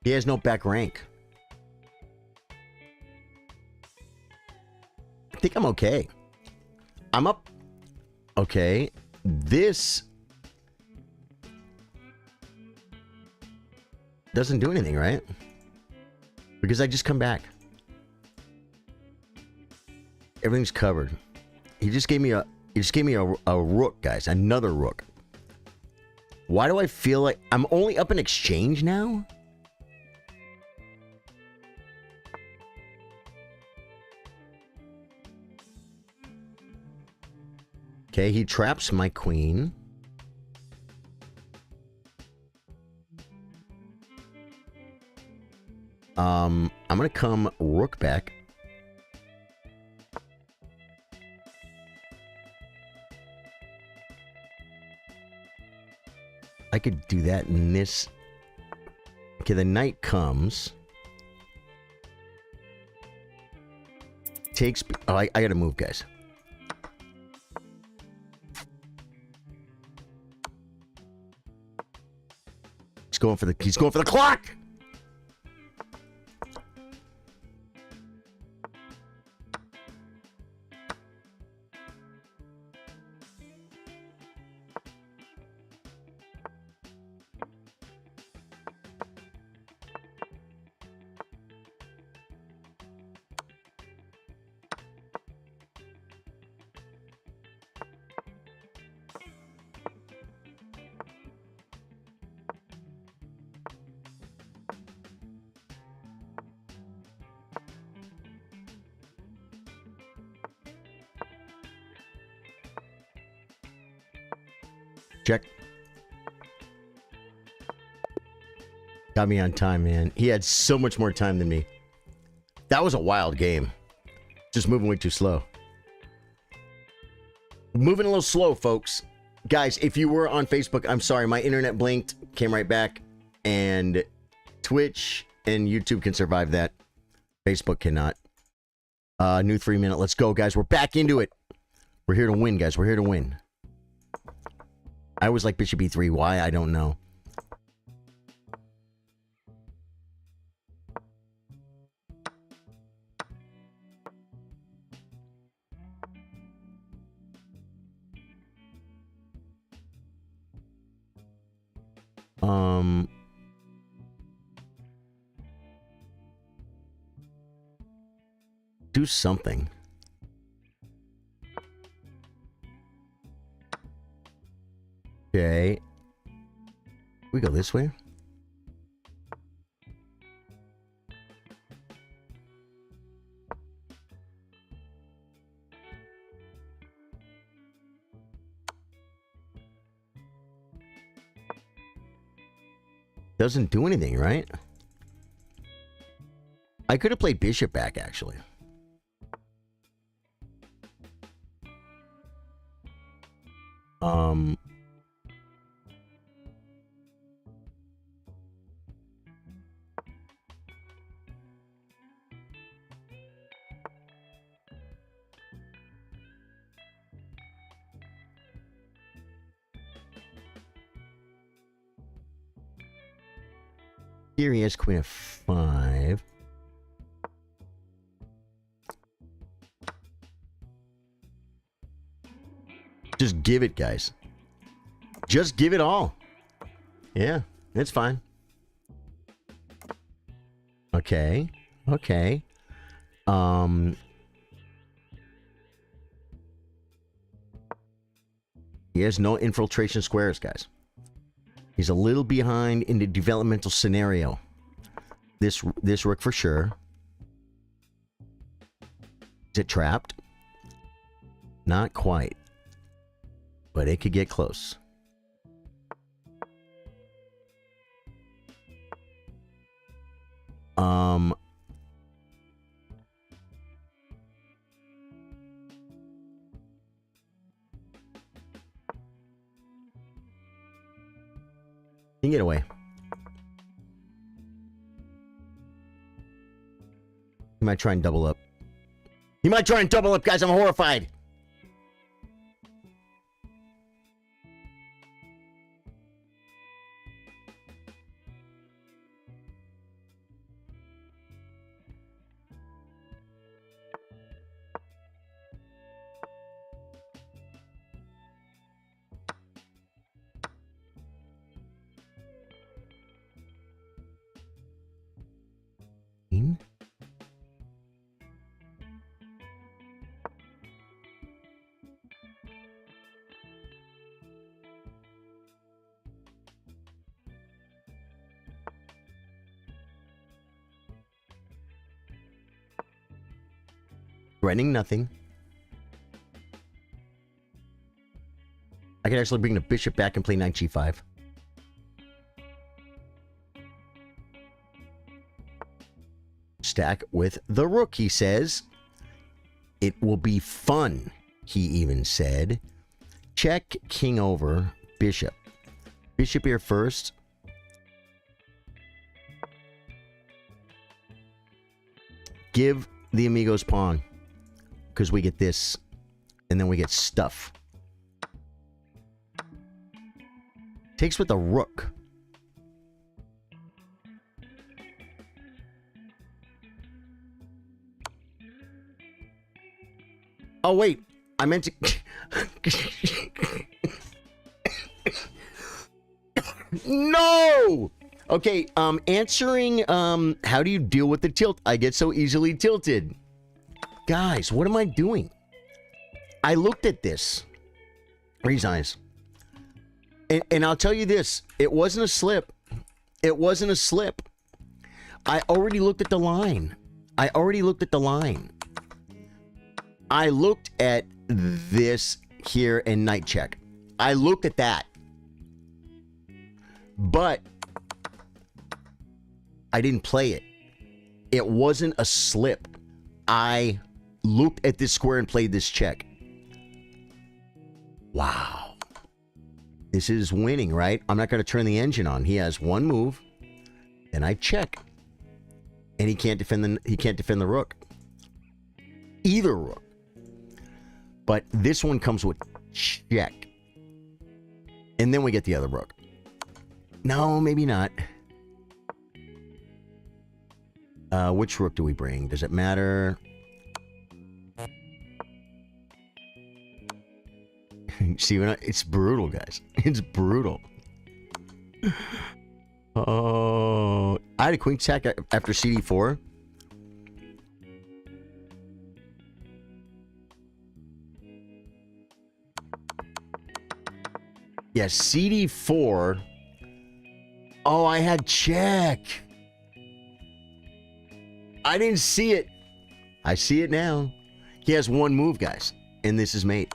He has no back rank. I think I'm okay. I'm up. Okay. This doesn't do anything, right? Because I just come back. Everything's covered. He just gave me a rook, guys. Another rook. Why do I feel like I'm only up in exchange now? Okay, he traps my queen. I'm gonna come rook back. I could do that in this. Okay, the knight comes. Takes. Oh, I gotta move, guys. He's going for the clock. Check. Got me on time, man. He had so much more time than me. That was a wild game. Just moving way too slow. Moving a little slow, folks. Guys, if you were on Facebook, I'm sorry. My internet blinked, came right back. And Twitch and YouTube can survive that. Facebook cannot. New 3 minute. Let's go, guys. We're back into it. We're here to win, guys. We're here to win. I always like Bishop E3. Why? I don't know. Do something. Okay. We go this way. Doesn't do anything, right? I could have played bishop back, actually. Here he has queen f5. Just give it, guys. Just give it all. Yeah, it's fine. Okay. Okay. He has no infiltration squares, guys. He's a little behind in the developmental scenario. This rook for sure. Is it trapped? Not quite. But it could get close. You can get away. He might try and double up. He might try and double up, guys. I'm horrified. Threatening nothing. I could actually bring the bishop back and play knight g5. Stack with the rook, he says. It will be fun, he even said. Check, king over, bishop. Bishop here first. Give the amigos pawn. Because we get this, and then we get stuff. Takes with the rook. Oh, wait. I meant to... No! Okay, answering, how do you deal with the tilt? I get so easily tilted. Guys, what am I doing? I looked at this. Raise eyes. And I'll tell you this. It wasn't a slip. It wasn't a slip. I already looked at the line. I looked at this here and knight check. I looked at that. But I didn't play it. It wasn't a slip. I looked at this square and played this check. Wow. This is winning, right? I'm not going to turn the engine on. He has one move, and I check. And he can't defend the rook. Either rook. But this one comes with check. And then we get the other rook. No, maybe not. Which rook do we bring? Does it matter? See, it's brutal, guys. It's brutal. Oh, I had a queen attack after CD4. Yeah, CD4. Oh, I had check. I didn't see it. I see it now. He has one move, guys. And this is mate.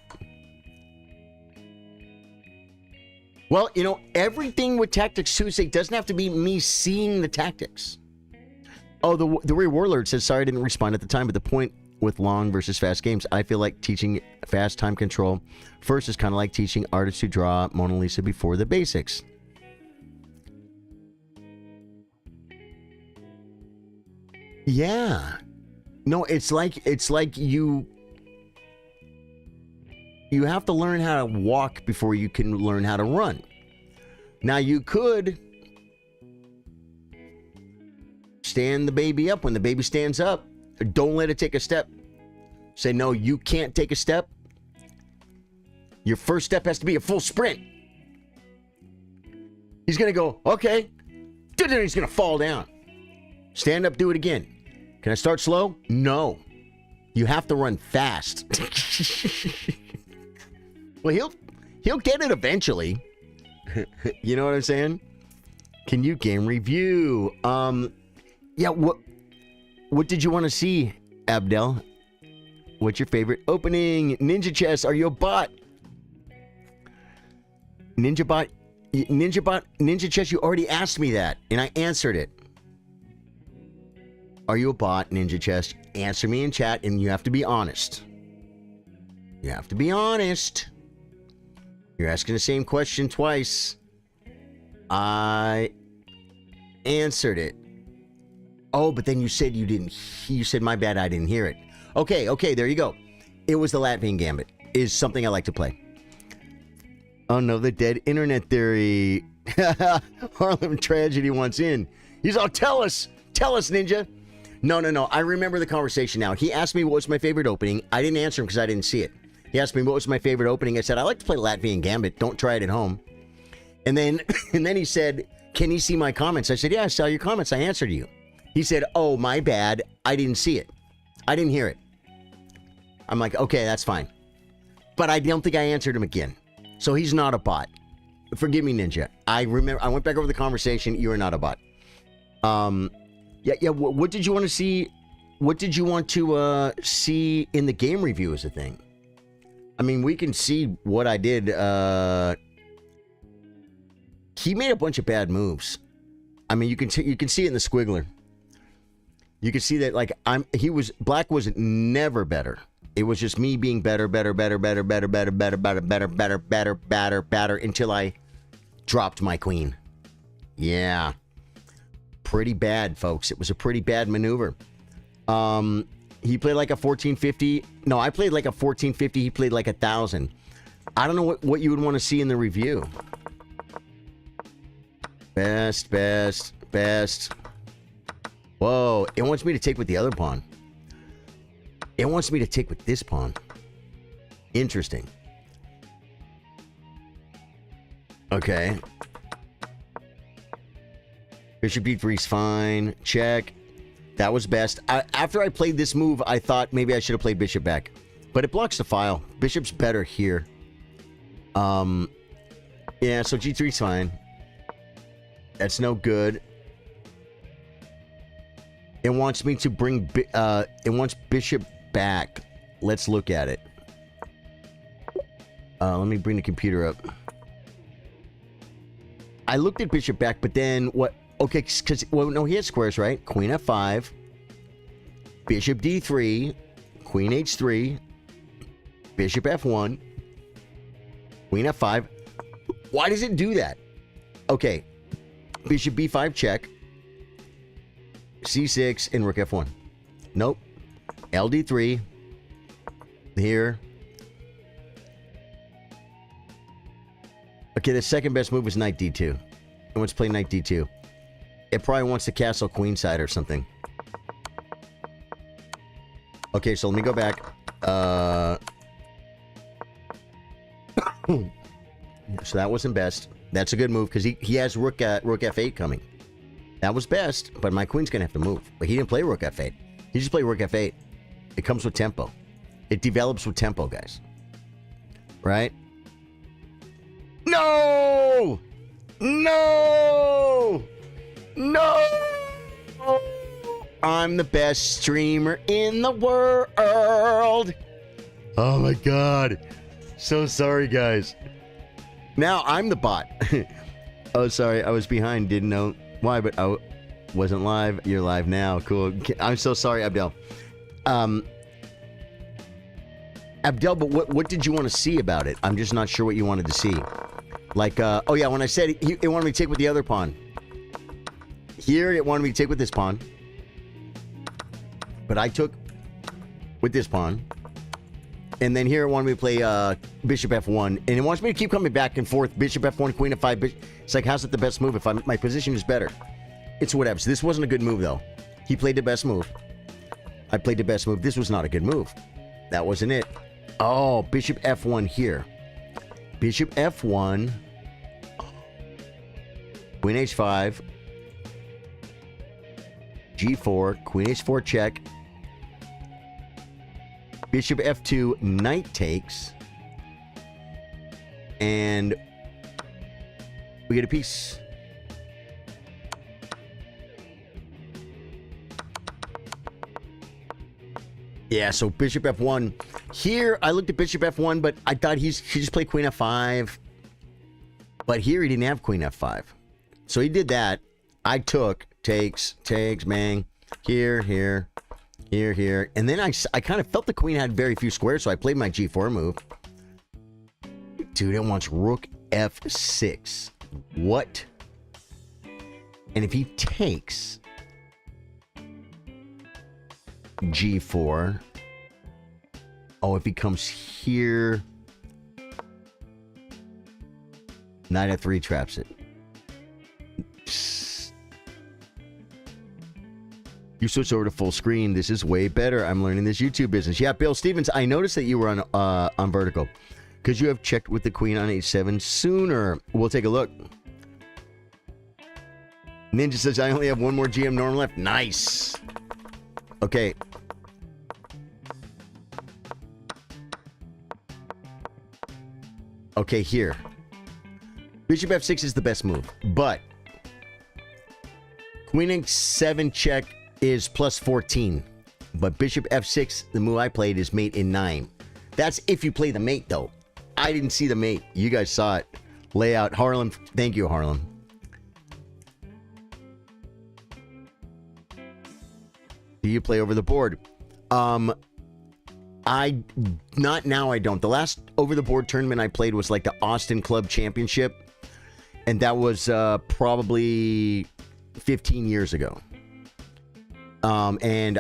Well, you know, everything with Tactics Tuesday doesn't have to be me seeing the tactics. Oh, the Rear Warlord says, sorry I didn't respond at the time, but the point with long versus fast games, I feel like teaching fast time control first is kind of like teaching artists to draw Mona Lisa before the basics. Yeah. No, it's like you have to learn how to walk before you can learn how to run. Now you could stand the baby up. When the baby stands up, don't let it take a step. Say, no, you can't take a step. Your first step has to be a full sprint. He's going to go, okay. Then he's going to fall down. Stand up, do it again. Can I start slow? No. You have to run fast. Well, he'll get it eventually. You know what I'm saying? Can you game review? Yeah, what did you want to see, Abdel? What's your favorite opening? Ninja Chess, are you a bot? Ninja Chess, you already asked me that, and I answered it. Are you a bot, Ninja Chess? Answer me in chat, and you have to be honest. You have to be honest. You're asking the same question twice. I answered it. Oh, but then you said you didn't. You said, my bad, I didn't hear it. Okay, there you go. It was the Latvian Gambit. Is something I like to play. Oh no, the dead internet theory. Harlem Tragedy wants in. He's all, tell us, Ninja. No. I remember the conversation now. He asked me what was my favorite opening. I didn't answer him because I didn't see it. He asked me what was my favorite opening. I said, I like to play Latvian Gambit. Don't try it at home. And then he said, can he see my comments? I said, yeah, I saw your comments. I answered you. He said, oh, my bad. I didn't see it. I didn't hear it. I'm like, okay, that's fine. But I don't think I answered him again. So he's not a bot. Forgive me, Ninja. I remember, I went back over the conversation. You are not a bot. Yeah. What did you want to see? What did you want to see in the game review as a thing? I mean, we can see what I did. He made a bunch of bad moves. I mean, you can see it in the squiggler. You can see that, like, Black was never better. It was just me being better until I dropped my queen. Yeah. Pretty bad, folks. It was a pretty bad maneuver. He played like a 1450. No, I played like a 1450. He played like 1,000. I don't know what you would want to see in the review. Best. Whoa, it wants me to take with the other pawn. It wants me to take with this pawn. Interesting. Okay. Bishop b3 is fine. Check. That was best. After I played this move, I thought maybe I should have played bishop back. But it blocks the file. Bishop's better here. Yeah, so g3 is fine. That's no good. It wants me to bring... it wants bishop back. Let's look at it. Let me bring the computer up. I looked at bishop back, but then what... Okay, because... Well, no, he has squares, right? Queen f5. Bishop d3. Queen h3. Bishop f1. Queen f5. Why does it do that? Okay. Bishop b5 check. c6 and rook f1. Nope. ld3. Here. Okay, the second best move was knight d2. It wants to play knight d2. It probably wants to castle queenside or something. Okay, so let me go back. So that wasn't best. That's a good move because he has rook f8 coming. That was best, but my queen's gonna have to move. But he didn't play rook f8. He just played rook f8. It comes with tempo. It develops with tempo, guys. Right? No! No! No! I'm the best streamer in the world. Oh my god. So sorry, guys. Now I'm the bot. Oh, sorry. I was behind. Didn't know why, but I wasn't live. You're live now. Cool. I'm so sorry, Abdel. Abdel, but what did you want to see about it? I'm just not sure what you wanted to see. Like, oh yeah, when I said it wanted me to take with the other pawn. Here, it wanted me to take with this pawn. But I took with this pawn. And then here it wanted me to play bishop f1. And it wants me to keep coming back and forth. Bishop f1, queen f5. It's like, how's it the best move if my position is better? It's whatever. So this wasn't a good move, though. He played the best move. I played the best move. This was not a good move. That wasn't it. Oh, bishop f1 here. Bishop f1. Queen h5. g4. Queen h4 check. Bishop f2. Knight takes. And we get a piece. Yeah, so bishop f1. Here, I looked at bishop f1, but I thought he just played queen f5. But here, he didn't have queen f5. So he did that. I took, takes, bang. Here. And then I kind of felt the queen had very few squares, so I played my g4 move. Dude, it wants rook f6. What? And if he takes g4. Oh, if he comes here, knight f3 traps it. You switch over to full screen. This is way better. I'm learning this YouTube business. Yeah, Bill Stevens, I noticed that you were on vertical. Could you have checked with the queen on h7 sooner? We'll take a look. Ninja says, I only have one more GM norm left. Nice. Okay. Okay, here. Bishop f6 is the best move, but queen h7 check is plus 14. But bishop f6, the move I played, is mate in 9. That's if you play the mate, though. I didn't see the mate. You guys saw it. Layout. Harlem. Thank you, Harlem. Do you play over the board? Not now, I don't. The last over-the-board tournament I played was like the Austin Club Championship. And that was probably 15 years ago. And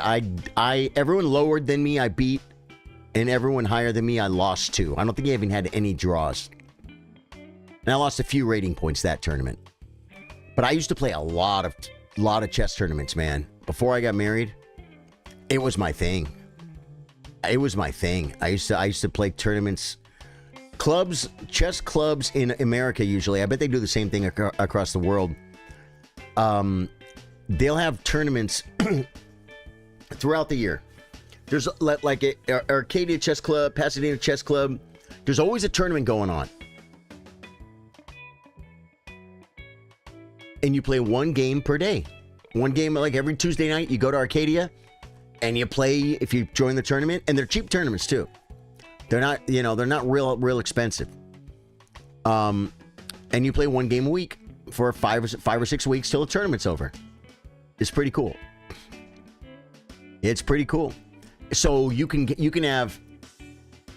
everyone lower than me, I beat. And everyone higher than me, I lost to. I don't think I even had any draws. And I lost a few rating points that tournament. But I used to play a lot of chess tournaments, man. Before I got married, it was my thing. It was my thing. I used to play tournaments, clubs, chess clubs in America usually. I bet they do the same thing across the world. They'll have tournaments throughout the year. There's like Arcadia Chess Club, Pasadena Chess Club. There's always a tournament going on. And you play one game per day. One game like every Tuesday night. You go to Arcadia and you play if you join the tournament. And they're cheap tournaments too. They're not, they're not real expensive. And you play one game a week for five or 6 weeks till the tournament's over. It's pretty cool. It's pretty cool. So you can have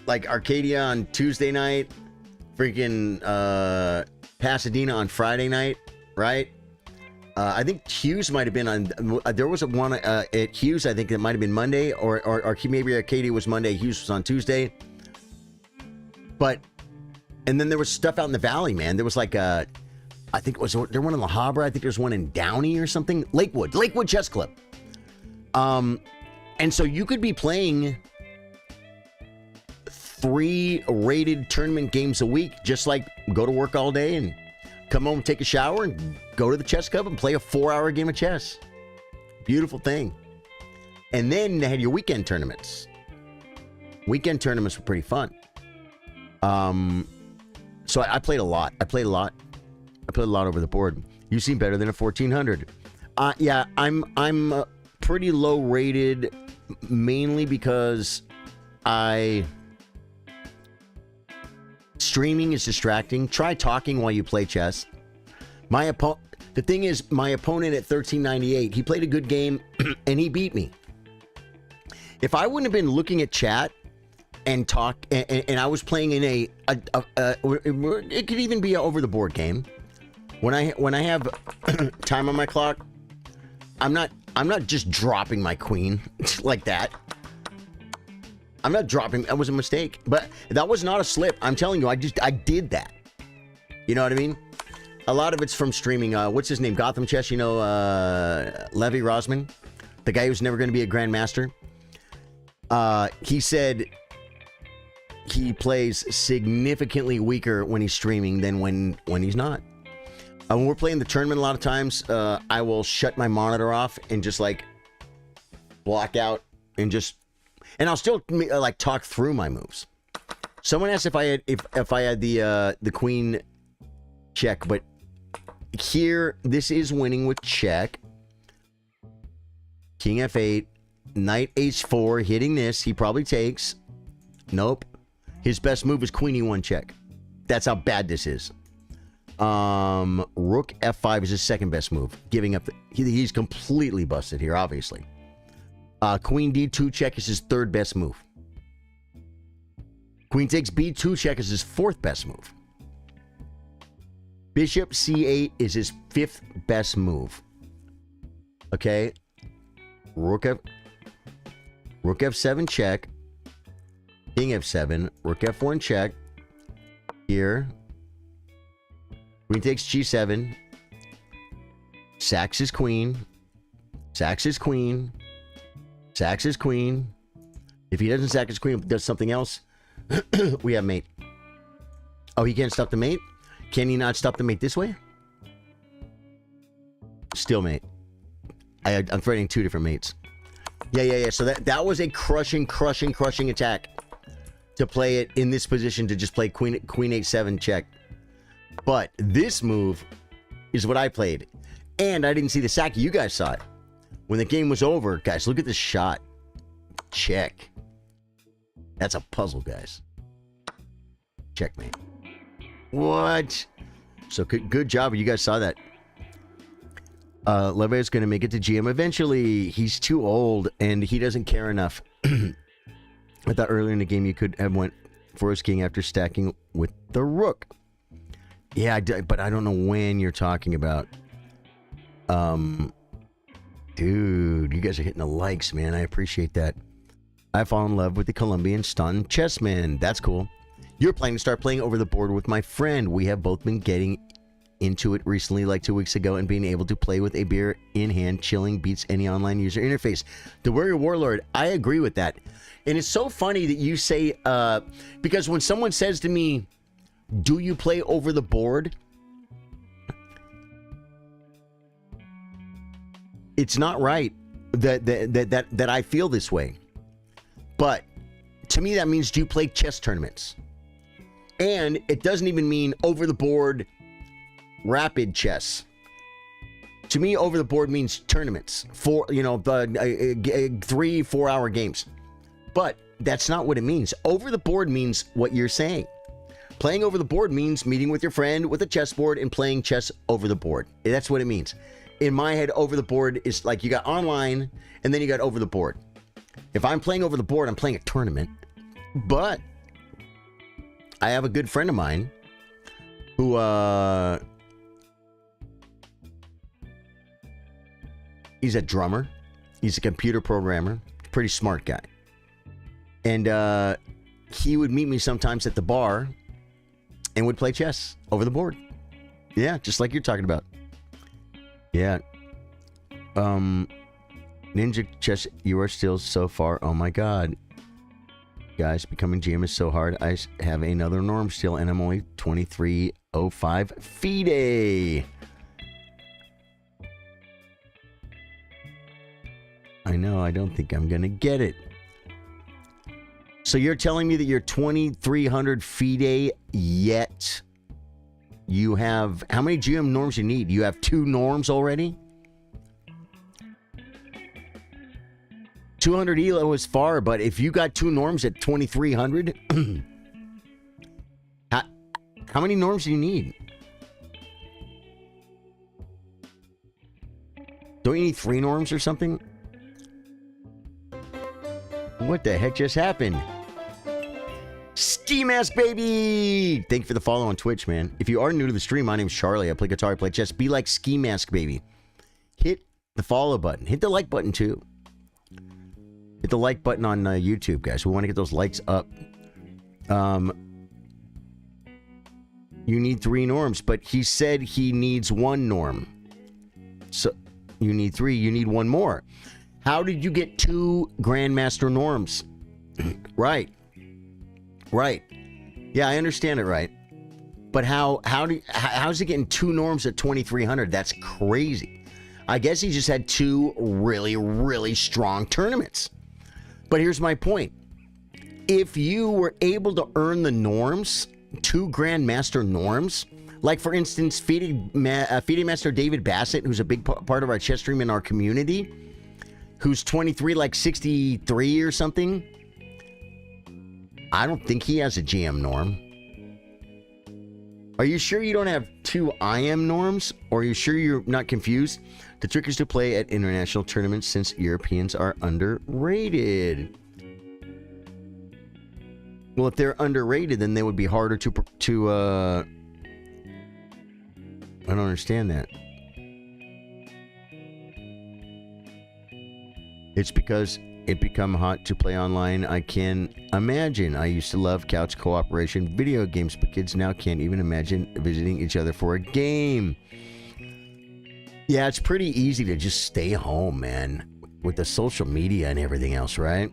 like Arcadia on Tuesday night, freaking Pasadena on Friday night, right? I think Hughes might have been on. There was one at Hughes. I think it might have been Monday, or maybe Arcadia was Monday. Hughes was on Tuesday. And then there was stuff out in the valley, man. There was like I think it was there one in La Habra. I think there's one in Downey or something. Lakewood Chess Club. And so you could be playing 3 rated tournament games a week, just like go to work all day and come home, take a shower, and go to the chess club and play a 4-hour game of chess. Beautiful thing. And then they had your weekend tournaments. Weekend tournaments were pretty fun. So I played a lot. I played a lot over the board. You seem better than a 1400. Yeah, I'm pretty low rated, mainly because I streaming is distracting. Try talking while you play chess. The thing is, my opponent at 1398, he played a good game and he beat me. If I wouldn't have been looking at chat and talk, and I was playing in it could even be an over the board game. When I have time on my clock, I'm not just dropping my queen like that. I'm not dropping. That was a mistake, but that was not a slip. I'm telling you, I did that. You know what I mean? A lot of it's from streaming. What's his name? Gotham Chess. You know, Levy Rosman, the guy who's never going to be a grandmaster. He said he plays significantly weaker when he's streaming than when he's not. When we're playing the tournament, a lot of times I will shut my monitor off and just like block out and I'll still like talk through my moves. Someone asked if I had the queen check, but here this is winning with check. King f8, knight h4, hitting this. He probably takes. Nope. His best move is queen e1 check. That's how bad this is. Rook f5 is his second best move. Giving up. He's completely busted here, obviously. Queen d2 check is his third best move. Queen takes b2 check is his fourth best move. Bishop c8 is his fifth best move. Okay. Rook f7 check. King f7. Rook f1 check. Here. Queen takes g7. Sacks his queen. Sacks his queen. Sacks his queen. If he doesn't sack his queen, does something else, we have mate. Oh, he can't stop the mate? Can he not stop the mate this way? Still mate. I'm threatening two different mates. Yeah. So that was a crushing attack. To play it in this position, to just play queen h7 check. But this move is what I played. And I didn't see the sack. You guys saw it. When the game was over, guys, look at this shot. Check. That's a puzzle, guys. Checkmate. What? So good job. You guys saw that. Leve is going to make it to GM eventually. He's too old, and he doesn't care enough. I thought earlier in the game you could have went for his king after stacking with the rook. Yeah, but I don't know when you're talking about. Dude, you guys are hitting the likes, man. I appreciate that. I fall in love with the Colombian stunned chessman. That's cool. You're planning to start playing over the board with my friend. We have both been getting into it recently, like 2 weeks ago, and being able to play with a beer in hand, chilling beats any online user interface. The Warrior Warlord, I agree with that. And it's so funny that you say, because when someone says to me, do you play over the board? It's not right that I feel this way. But to me, that means do you play chess tournaments? And it doesn't even mean over the board rapid chess. To me, over the board means tournaments for, 3-4 hour games. But that's not what it means. Over the board means what you're saying. Playing over the board means meeting with your friend with a chessboard and playing chess over the board. That's what it means. In my head, over the board is like you got online and then you got over the board. If I'm playing over the board, I'm playing a tournament. But I have a good friend of mine who he's a drummer. He's a computer programmer. Pretty smart guy. And he would meet me sometimes at the bar and would play chess over the board. Yeah, just like you're talking about. Yeah. Ninja Chess, you are still so far. Oh my god. Guys, becoming GM is so hard. I have another norm still, and I'm only 2305 FIDE. I know, I don't think I'm gonna get it. So you're telling me that you're 2300 FIDE yet you have... How many GM norms you need? You have 2 norms already? 200 ELO is far, but if you got 2 norms at 2300... How many norms do you need? Don't you need 3 norms or something? What the heck just happened? Ski Mask, baby! Thank you for the follow on Twitch, man. If you are new to the stream, my name's Charlie. I play guitar, I play chess. Be like Ski Mask, baby. Hit the follow button. Hit the like button, too. Hit the like button on YouTube, guys. We want to get those likes up. You need 3 norms, but he said he needs 1 norm. So, you need 3. You need 1 more. How did you get 2 Grandmaster norms? Right. Right. Yeah, I understand it, right. But how's he getting 2 norms at 2,300? That's crazy. I guess he just had 2 really, really strong tournaments. But here's my point. If you were able to earn the norms, 2 Grandmaster norms, like for instance, FIDE Master David Bassett, who's a big part of our chess stream in our community, who's 23, like 63 or something, I don't think he has a GM norm. Are you sure you don't have 2 IM norms? Or are you sure you're not confused? The trick is to play at international tournaments since Europeans are underrated. Well, if they're underrated, then they would be harder to I don't understand that. It's because it become hot to play online. I can imagine. I used to love couch cooperation video games, but kids now can't even imagine visiting each other for a game. Yeah, it's pretty easy to just stay home, man, with the social media and everything else, right?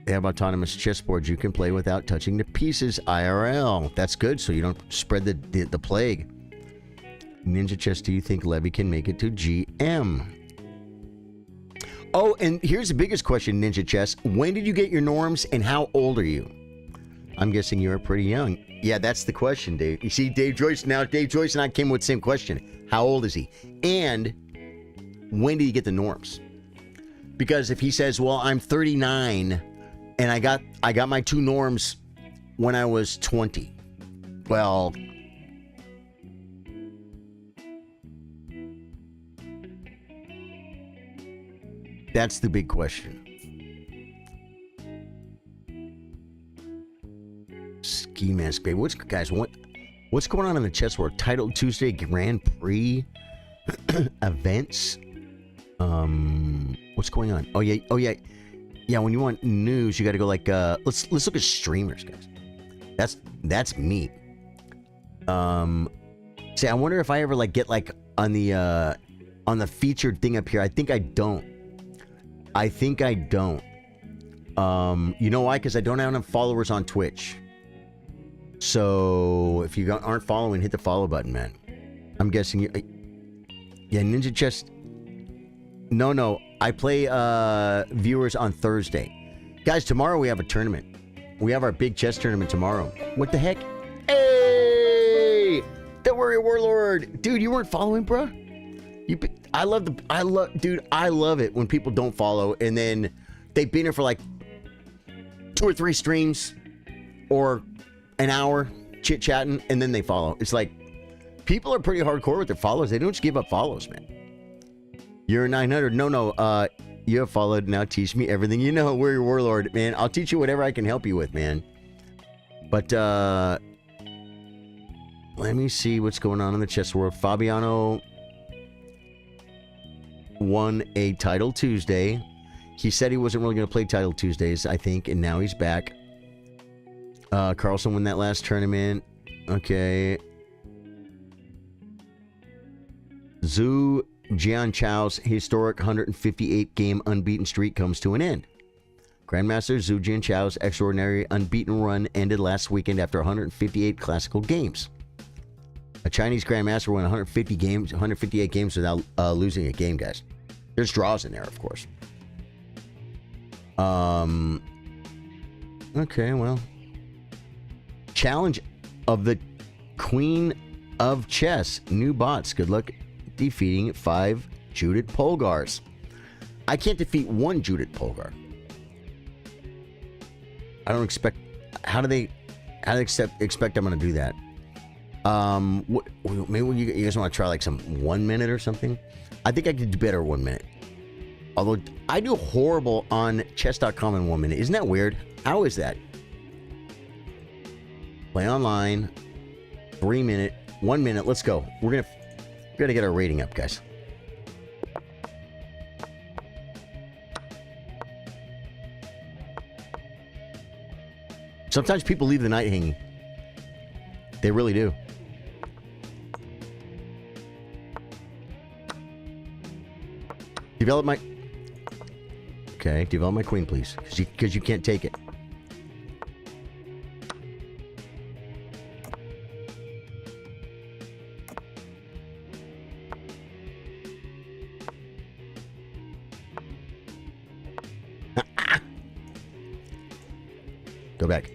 They have autonomous chessboards you can play without touching the pieces IRL. That's good, so you don't spread the plague. Ninja Chess, do you think Levy can make it to GM? Oh, and here's the biggest question, Ninja Chess. When did you get your norms, and how old are you? I'm guessing you're pretty young. Yeah, that's the question, Dave. You see, Dave Joyce and I came with the same question. How old is he? And when did he get the norms? Because if he says, well, I'm 39, and I got my 2 norms when I was 20. Well, that's the big question. Ski Mask, baby. What's going on in the chess world? Title Tuesday Grand Prix events. What's going on? Oh yeah. Yeah, when you want news, you got to go like let's look at streamers, guys. That's me. See, I wonder if I ever like get like on the featured thing up here. I think I don't. You know why? Because I don't have enough followers on Twitch. So if you aren't following, hit the follow button, man. I'm guessing you. Yeah, Ninja Chess. No. I play viewers on Thursday. Guys, tomorrow we have a tournament. We have our big chess tournament tomorrow. What the heck? Hey! The Warrior Warlord! Dude, you weren't following, bro? I love it when people don't follow and then they've been here for like 2 or 3 streams or an hour chit-chatting and then they follow. It's like, people are pretty hardcore with their followers. They don't just give up follows, man. You're 900. No. You have followed. Now teach me everything you know. We're your warlord, man. I'll teach you whatever I can help you with, man. But, let me see what's going on in the chess world. Fabiano won a Title Tuesday. He said he wasn't really going to play Title Tuesdays, I think, and now he's back. Carlson won that last tournament. Okay. Zhu Jianchao's historic 158-game unbeaten streak comes to an end. Grandmaster Zhu Jianchao's extraordinary unbeaten run ended last weekend after 158 classical games. A Chinese Grandmaster won 158 games without losing a game, guys. There's draws in there, of course. Okay, well. Challenge of the Queen of Chess. New bots. Good luck defeating 5 Judith Polgars. I can't defeat 1 Judith Polgar. I don't expect... How do I expect I'm gonna do that. Maybe you guys want to try like some 1 minute or something. I think I could do better 1 minute. Although I do horrible on chess.com in 1 minute. Isn't that weird? How is that? Play online, 3 minute, 1 minute. Let's go. We're gonna get our rating up, guys. Sometimes people leave the night hanging. They really do. Develop my... Okay, develop my queen, please. Because you can't take it. Go back.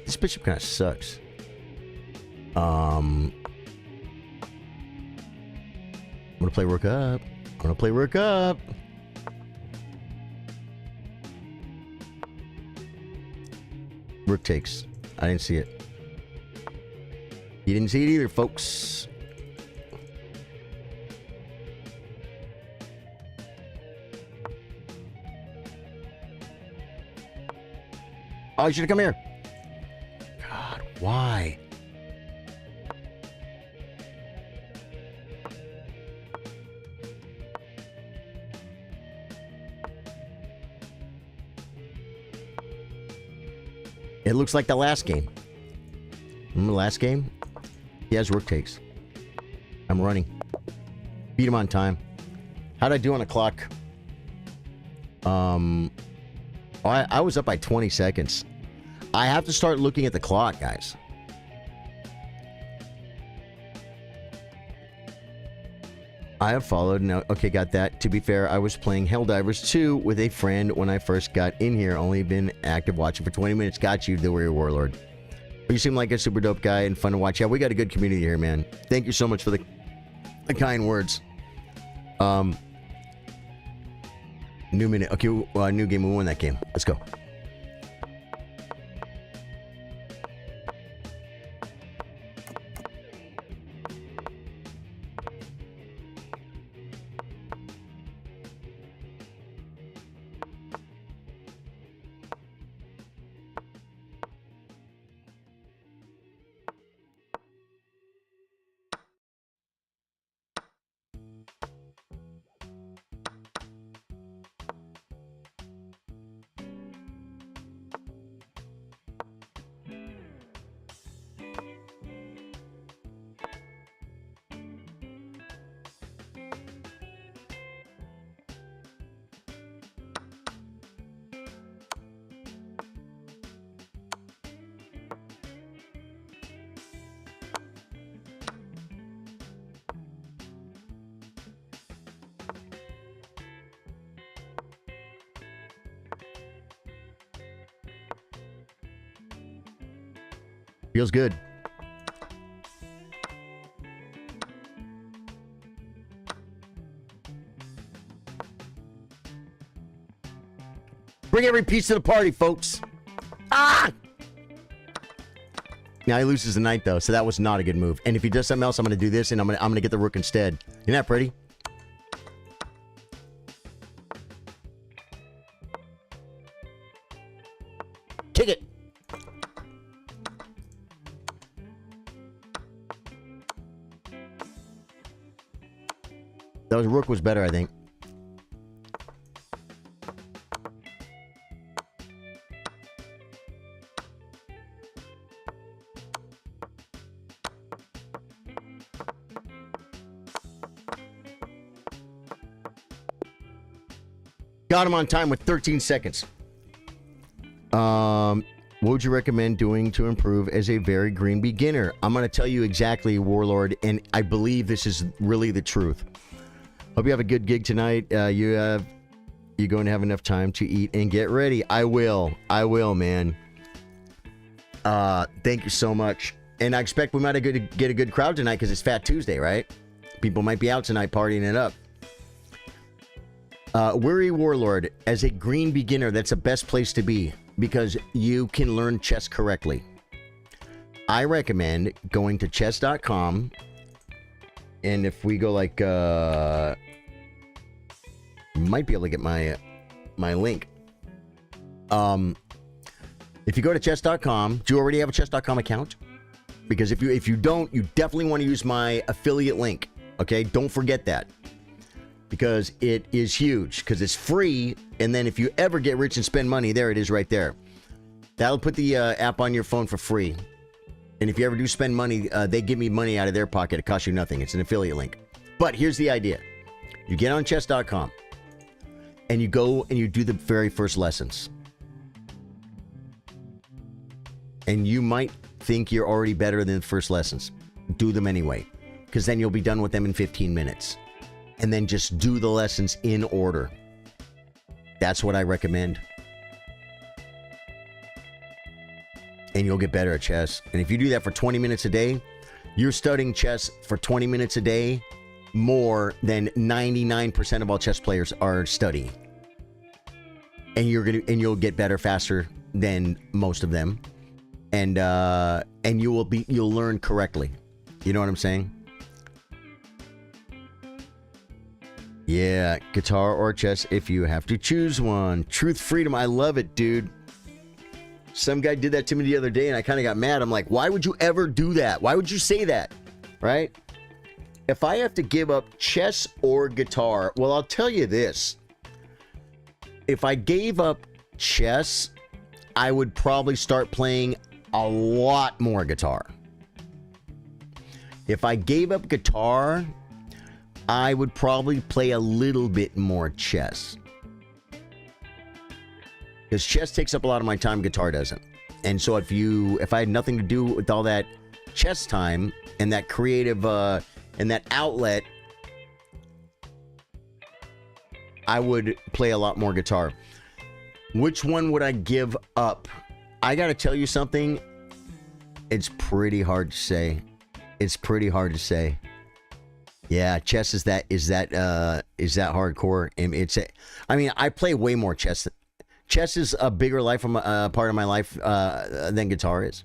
This bishop kind of sucks. I'm gonna play rook up. I'm gonna play rook up. Rook takes. I didn't see it. You didn't see it either, folks. Oh, you should have come here. God, why? It looks like the last game. Remember the last game? He has rook takes. I'm running. Beat him on time. How'd I do on the clock? I was up by 20 seconds. I have to start looking at the clock, guys. I have followed. Now, okay, got that. To be fair, I was playing Helldivers 2 with a friend when I first got in here. Only been active watching for 20 minutes. Got you, the Warrior Warlord. You seem like a super dope guy and fun to watch. Yeah, we got a good community here, man. Thank you so much for the kind words. New minute. Okay, new game. We won that game. Let's go. Feels good. Bring every piece to the party, folks. Ah! Now he loses the knight, though, so that was not a good move. And if he does something else, I'm going to do this, and I'm going to get the rook instead. Isn't that pretty? Kick it. That rook was better, I think. Got him on time with 13 seconds. What would you recommend doing to improve as a very green beginner? I'm going to tell you exactly, Warlord, and I believe this is really the truth. Hope you have a good gig tonight. You You going to have enough time to eat and get ready? I will, man. Thank you so much. And I expect we might get a good crowd tonight because it's Fat Tuesday, right? People might be out tonight partying it up. Weary Warlord, as a green beginner, that's the best place to be because you can learn chess correctly. I recommend going to chess.com, and if we go like, might be able to get my link. If you go to chess.com, do you already have a chess.com account? Because if you don't, you definitely want to use my affiliate link. Okay, don't forget that. Because it is huge, because it's free, and then if you ever get rich and spend money, there it is right there. That'll put the app on your phone for free. And if you ever do spend money, they give me money out of their pocket. It costs you nothing. It's an affiliate link. But here's the idea. You get on chess.com, and you go and you do the very first lessons. And you might think you're already better than the first lessons. Do them anyway, because then you'll be done with them in 15 minutes. And then just do the lessons in order. That's what I recommend. And you'll get better at chess. And if you do that for 20 minutes a day, you're studying chess for 20 minutes a day more than 99% of all chess players are studying. And you'll get better faster than most of them. And you'll learn correctly. You know what I'm saying? Yeah, guitar or chess if you have to choose one. Truth Freedom, I love it, dude. Some guy did that to me the other day and I kind of got mad. I'm like, why would you ever do that? Why would you say that? Right? If I have to give up chess or guitar, well, I'll tell you this. If I gave up chess, I would probably start playing a lot more guitar. If I gave up guitar, I would probably play a little bit more chess. Because chess takes up a lot of my time, guitar doesn't. And so if I had nothing to do with all that chess time and that creative and that outlet, I would play a lot more guitar. Which one would I give up? I gotta tell you something. It's pretty hard to say. It's pretty hard to say. Yeah, chess is that hardcore. I play way more chess. Chess is a bigger part of my life than guitar is.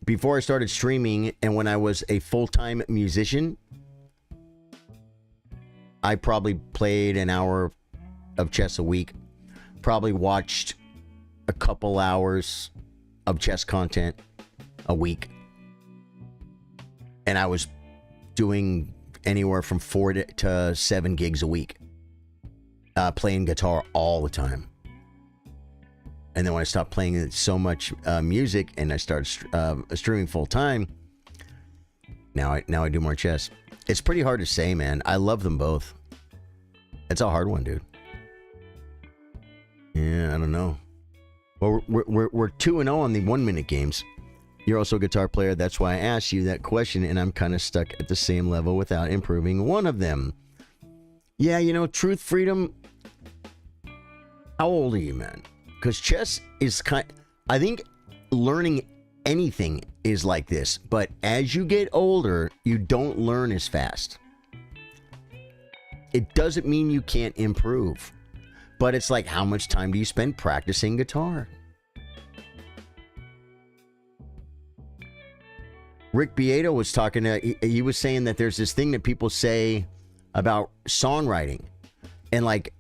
Before I started streaming and when I was a full-time musician, I probably played an hour of chess a week. Probably watched a couple hours of chess content a week. And I was doing anywhere from 4 to 7 gigs a week. Playing guitar all the time. And then when I stopped playing so much music and I started streaming full time, now I do more chess. It's pretty hard to say, man. I love them both. It's a hard one, dude. Yeah, I don't know. Well, we're 2-0 on the 1-minute games. You're also a guitar player. That's why I asked you that question, and I'm kind of stuck at the same level without improving one of them. Yeah, Truth Freedom. How old are you, man? Because chess is I think learning anything is like this. But as you get older, you don't learn as fast. It doesn't mean you can't improve. But it's like, how much time do you spend practicing guitar? Rick Beato was talking, he was saying that there's this thing that people say about songwriting. And like,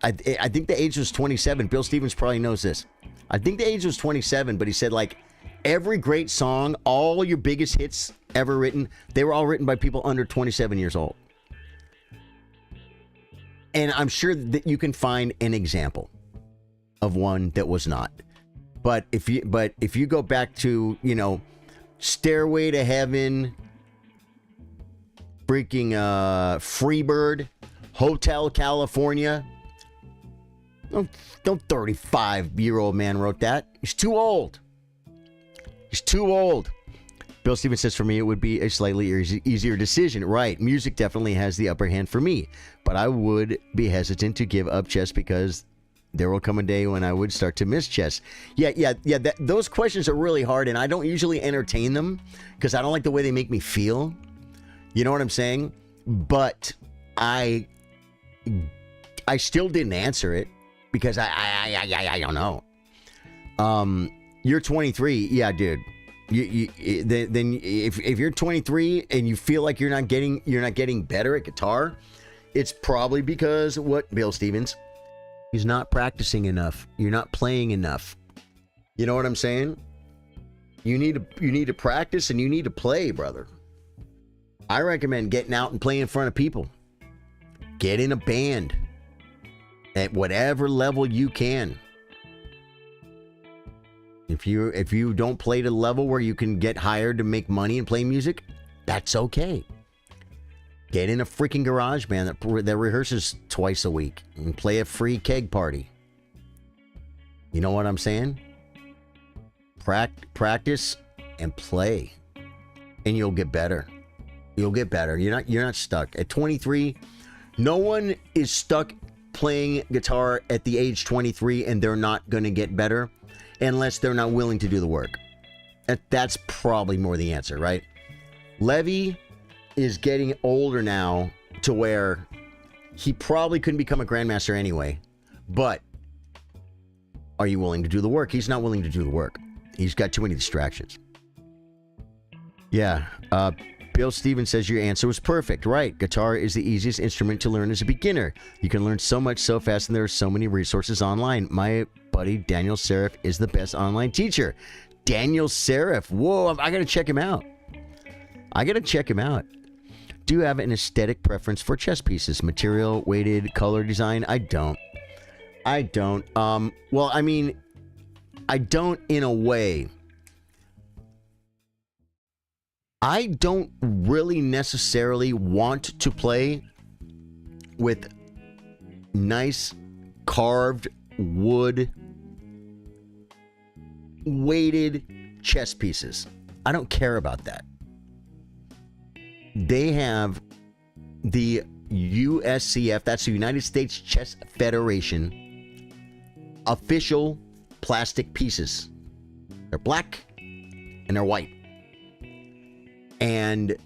I think the age was 27. Bill Stevens probably knows this. I think the age was 27, but he said like every great song, all your biggest hits ever written, they were all written by people under 27 years old. And I'm sure that you can find an example of one that was not. But if you go back to, Stairway to Heaven, freaking Freebird, Hotel California. No 35-year-old man wrote that. He's too old. He's too old. Bill Stevens says, for me, it would be a slightly easier decision. Right. Music definitely has the upper hand for me. But I would be hesitant to give up chess because there will come a day when I would start to miss chess. Yeah. Those questions are really hard, and I don't usually entertain them because I don't like the way they make me feel. You know what I'm saying? But I still didn't answer it because I don't know. You're 23. Yeah, dude. Then if you're 23 and you feel like you're not getting better at guitar, it's probably because what, Bill Stevens? He's not practicing enough. You're not playing enough. You know what I'm saying? You need to practice and you need to play, brother. I recommend getting out and playing in front of people. Get in a band at whatever level you can. If you don't play to the level where you can get hired to make money and play music, that's okay. Get in a freaking garage band that rehearses twice a week and play a free keg party. You know what I'm saying? Practice and play, and you'll get better. You'll get better. You're not stuck at 23. No one is stuck playing guitar at the age 23, and they're not going to get better unless they're not willing to do the work. That's probably more the answer, right? Levy is getting older now to where he probably couldn't become a grandmaster anyway. But are you willing to do the work? He's not willing to do the work. He's got too many distractions. Yeah. Bill Stevens says your answer was perfect. Right. Guitar is the easiest instrument to learn as a beginner. You can learn so much so fast, and there are so many resources online. My buddy Daniel Serif is the best online teacher. Daniel Serif. Whoa, I got to check him out. Do you have an aesthetic preference for chess pieces? Material, weighted, color, design? I don't. Well, I mean, I don't in a way. I don't really necessarily want to play with nice carved wood weighted chess pieces. I don't care about that. They have the USCF, that's the United States Chess Federation, official plastic pieces. They're black and they're white. And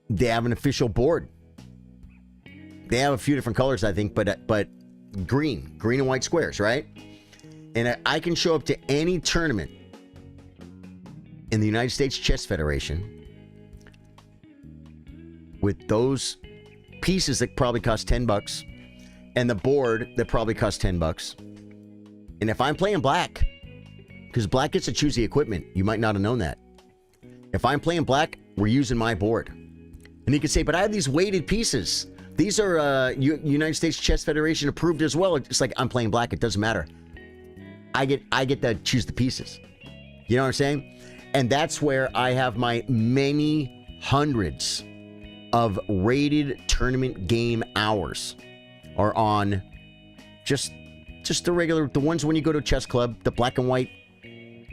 they have an official board. They have a few different colors, I think, but green and white squares, right? And I can show up to any tournament in the United States Chess Federation with those pieces that probably cost $10 and the board that probably costs $10. And if I'm playing black, because black gets to choose the equipment, you might not have known that. If I'm playing black, we're using my board. And you can say, but I have these weighted pieces. These are United States Chess Federation approved as well. It's like, I'm playing black. It doesn't matter. I get to choose the pieces. You know what I'm saying? And that's where I have my many hundreds of rated tournament game hours are on just the regular, the ones when you go to a chess club, the black and white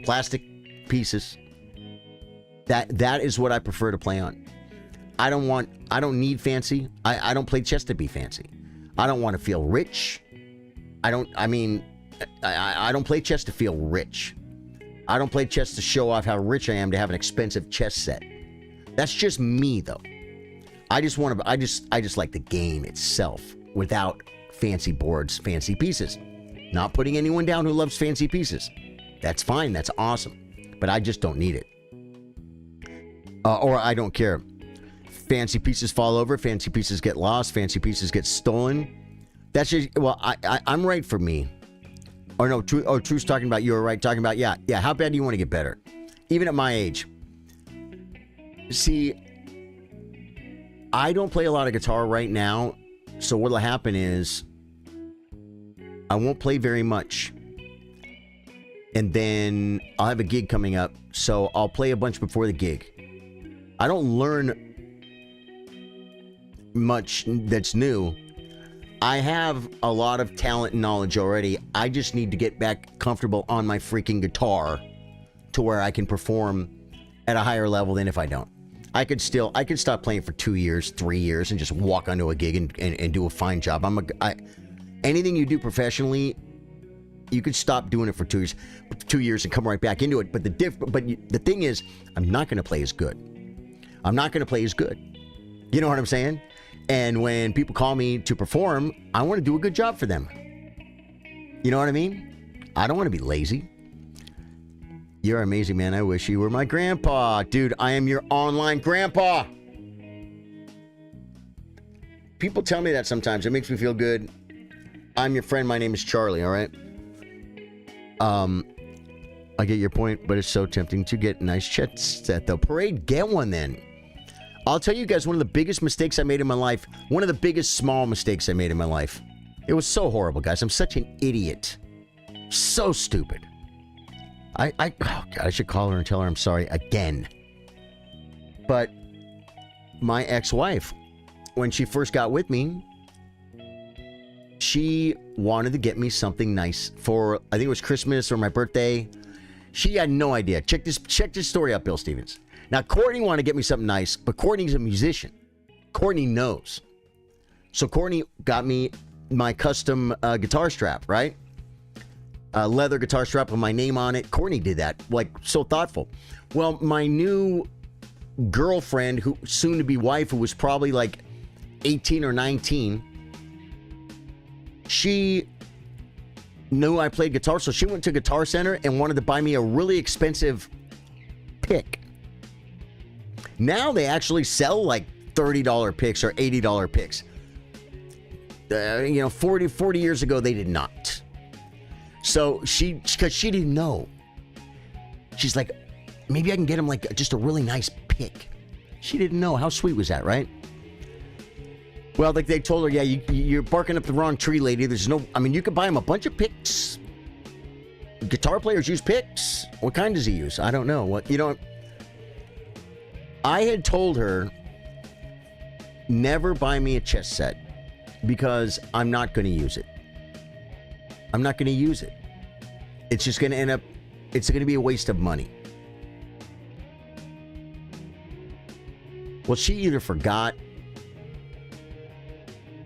plastic pieces. That is what I prefer to play on. I don't need fancy. I don't play chess to be fancy. I don't want to feel rich. I don't play chess to feel rich. I don't play chess to show off how rich I am to have an expensive chess set. That's just me though. I just like the game itself without fancy boards, fancy pieces. Not putting anyone down who loves fancy pieces. That's fine. That's awesome. But I just don't need it. Or I don't care. Fancy pieces fall over. Fancy pieces get lost. Fancy pieces get stolen. That's just, well, I'm right for me. Or no, Truth's talking about you were right. Talking about, yeah. How bad do you want to get better? Even at my age. See, I don't play a lot of guitar right now. So what'll happen is I won't play very much. And then I'll have a gig coming up. So I'll play a bunch before the gig. I don't learn much that's new. I have a lot of talent and knowledge already. I just need to get back comfortable on my freaking guitar to where I can perform at a higher level than if I don't. I could stop playing for 2 years, 3 years, and just walk onto a gig and do a fine job. Anything you do professionally, you could stop doing it for 2 years and come right back into it. But the thing is, I'm not going to play as good. I'm not going to play as good. You know what I'm saying? And when people call me to perform, I want to do a good job for them. You know what I mean? I don't want to be lazy. You're amazing, man. I wish you were my grandpa. Dude, I am your online grandpa. People tell me that sometimes. It makes me feel good. I'm your friend. My name is Charlie, all right? I get your point, but it's so tempting to get a nice chat set, though. Parade, get one then. I'll tell you guys one of the biggest mistakes I made in my life. One of the biggest small mistakes I made in my life. It was so horrible, guys. I'm such an idiot. So stupid. Oh God, I should call her and tell her I'm sorry again. But my ex-wife, when she first got with me, she wanted to get me something nice for, I think it was Christmas or my birthday. She had no idea. Check this story out, Bill Stevens. Now, Courtney wanted to get me something nice, but Courtney's a musician. Courtney knows. So Courtney got me my custom guitar strap, right? Leather guitar strap with my name on it. Courtney did that, like, so thoughtful. Well, my new girlfriend, who soon to be wife, who was probably like 18 or 19, she knew I played guitar, so she went to Guitar Center and wanted to buy me a really expensive pick. Now they actually sell like $30 picks or $80 picks. 40 years ago, they did not. So because she didn't know. She's like, maybe I can get him like just a really nice pick. She didn't know. How sweet was that, right? Well, like they told her, yeah, you're barking up the wrong tree, lady. You could buy him a bunch of picks. Guitar players use picks. What kind does he use? I don't know. I had told her, never buy me a chess set because I'm not going to use it. I'm not going to use it. It's just going to end up, it's going to be a waste of money. Well, she either forgot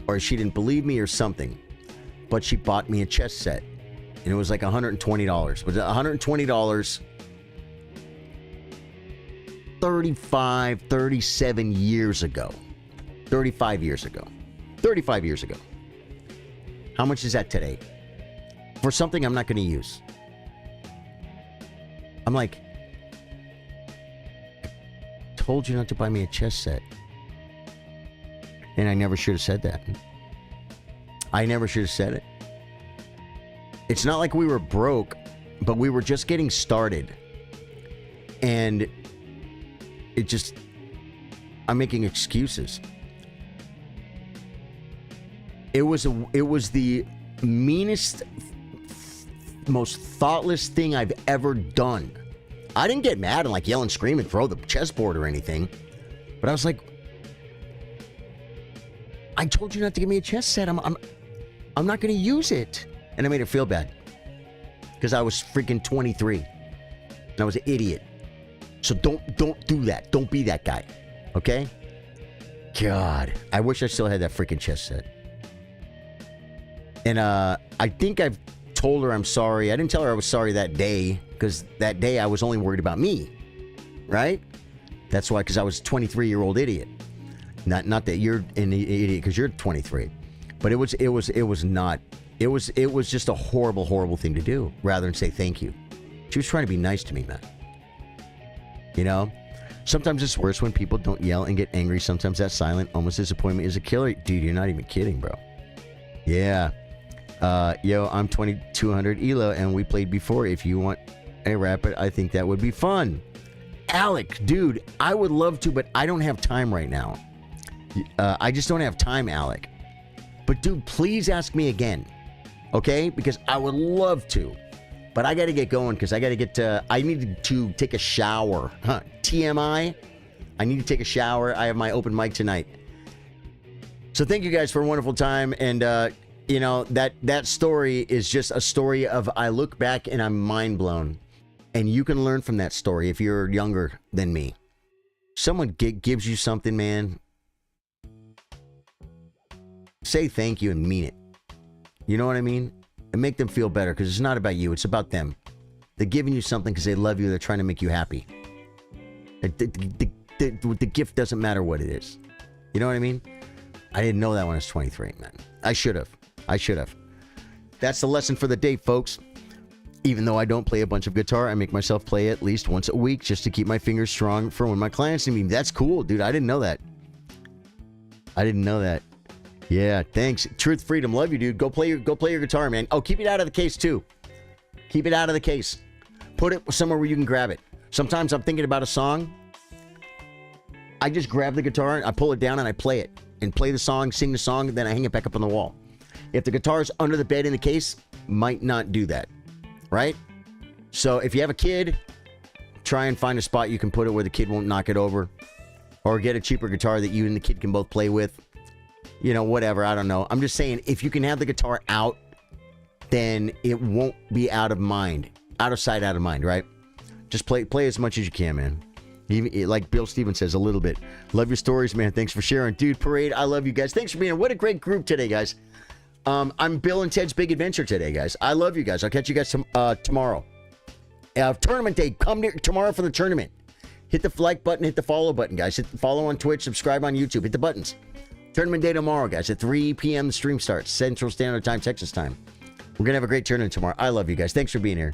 or she didn't believe me or something, but she bought me a chess set, and it was like $120. Was it $120? 37 years ago. 35 years ago. 35 years ago. How much is that today? For something I'm not going to use. I'm like, I told you not to buy me a chess set. And I never should have said that. I never should have said it. It's not like we were broke, but we were just getting started. And I'm making excuses. It was the meanest, most thoughtless thing I've ever done. I didn't get mad and like yell and scream and throw the chessboard or anything, but I was like, I told you not to give me a chess set. I'm not going to use it. And I made her feel bad because I was freaking 23 and I was an idiot. So don't do that. Don't be that guy. Okay? God, I wish I still had that freaking chess set. And I think I've told her I'm sorry. I didn't tell her I was sorry that day because that day I was only worried about me. Right? That's why, because I was a 23-year-old idiot. Not that you're an idiot because you're 23, but it was just a horrible thing to do rather than say thank you. She was trying to be nice to me, man. You know, sometimes it's worse when people don't yell and get angry. Sometimes that silent, almost disappointment is a killer. Dude, you're not even kidding, bro. Yeah. Yo, I'm 2200 ELO and we played before. If you want a rapid, I think that would be fun. Alec, dude, I would love to, but I don't have time right now. I just don't have time, Alec. But dude, please ask me again, okay? Because I would love to, but I got to get going because I need to take a shower. TMI, I need to take a shower. I have my open mic tonight. So thank you guys for a wonderful time. And, that story is just a story of I look back and I'm mind blown. And you can learn from that story if you're younger than me. Someone gives you something, man. Say thank you and mean it. You know what I mean? And make them feel better, because it's not about you. It's about them. They're giving you something because they love you. They're trying to make you happy. The gift doesn't matter what it is. You know what I mean? I didn't know that when I was 23, man. I should have. That's the lesson for the day, folks. Even though I don't play a bunch of guitar, I make myself play at least once a week just to keep my fingers strong for when my clients need me. That's cool, dude. I didn't know that. Yeah, thanks. Truth Freedom, love you, dude. Go play your guitar, man. Oh, keep it out of the case too. Keep it out of the case. Put it somewhere where you can grab it. Sometimes I'm thinking about a song. I just grab the guitar, I pull it down, and I play it. And play the song, sing the song, then I hang it back up on the wall. If the guitar's under the bed in the case, might not do that. Right? So if you have a kid, try and find a spot you can put it where the kid won't knock it over. Or get a cheaper guitar that you and the kid can both play with. You know, whatever. I don't know. I'm just saying, if you can have the guitar out, then it won't be out of mind. Out of sight, out of mind, right? Just play as much as you can, man. Even, like Bill Stevens says, a little bit. Love your stories, man. Thanks for sharing. Dude, Parade, I love you guys. Thanks for being here. What a great group today, guys. I'm Bill and Ted's Big Adventure today, guys. I love you guys. I'll catch you guys tomorrow. Tournament day. Come here tomorrow for the tournament. Hit the like button. Hit the follow button, guys. Hit the follow on Twitch. Subscribe on YouTube. Hit the buttons. Tournament day tomorrow, guys. At 3 p.m. the stream starts. Central Standard Time, Texas time. We're going to have a great tournament tomorrow. I love you guys. Thanks for being here.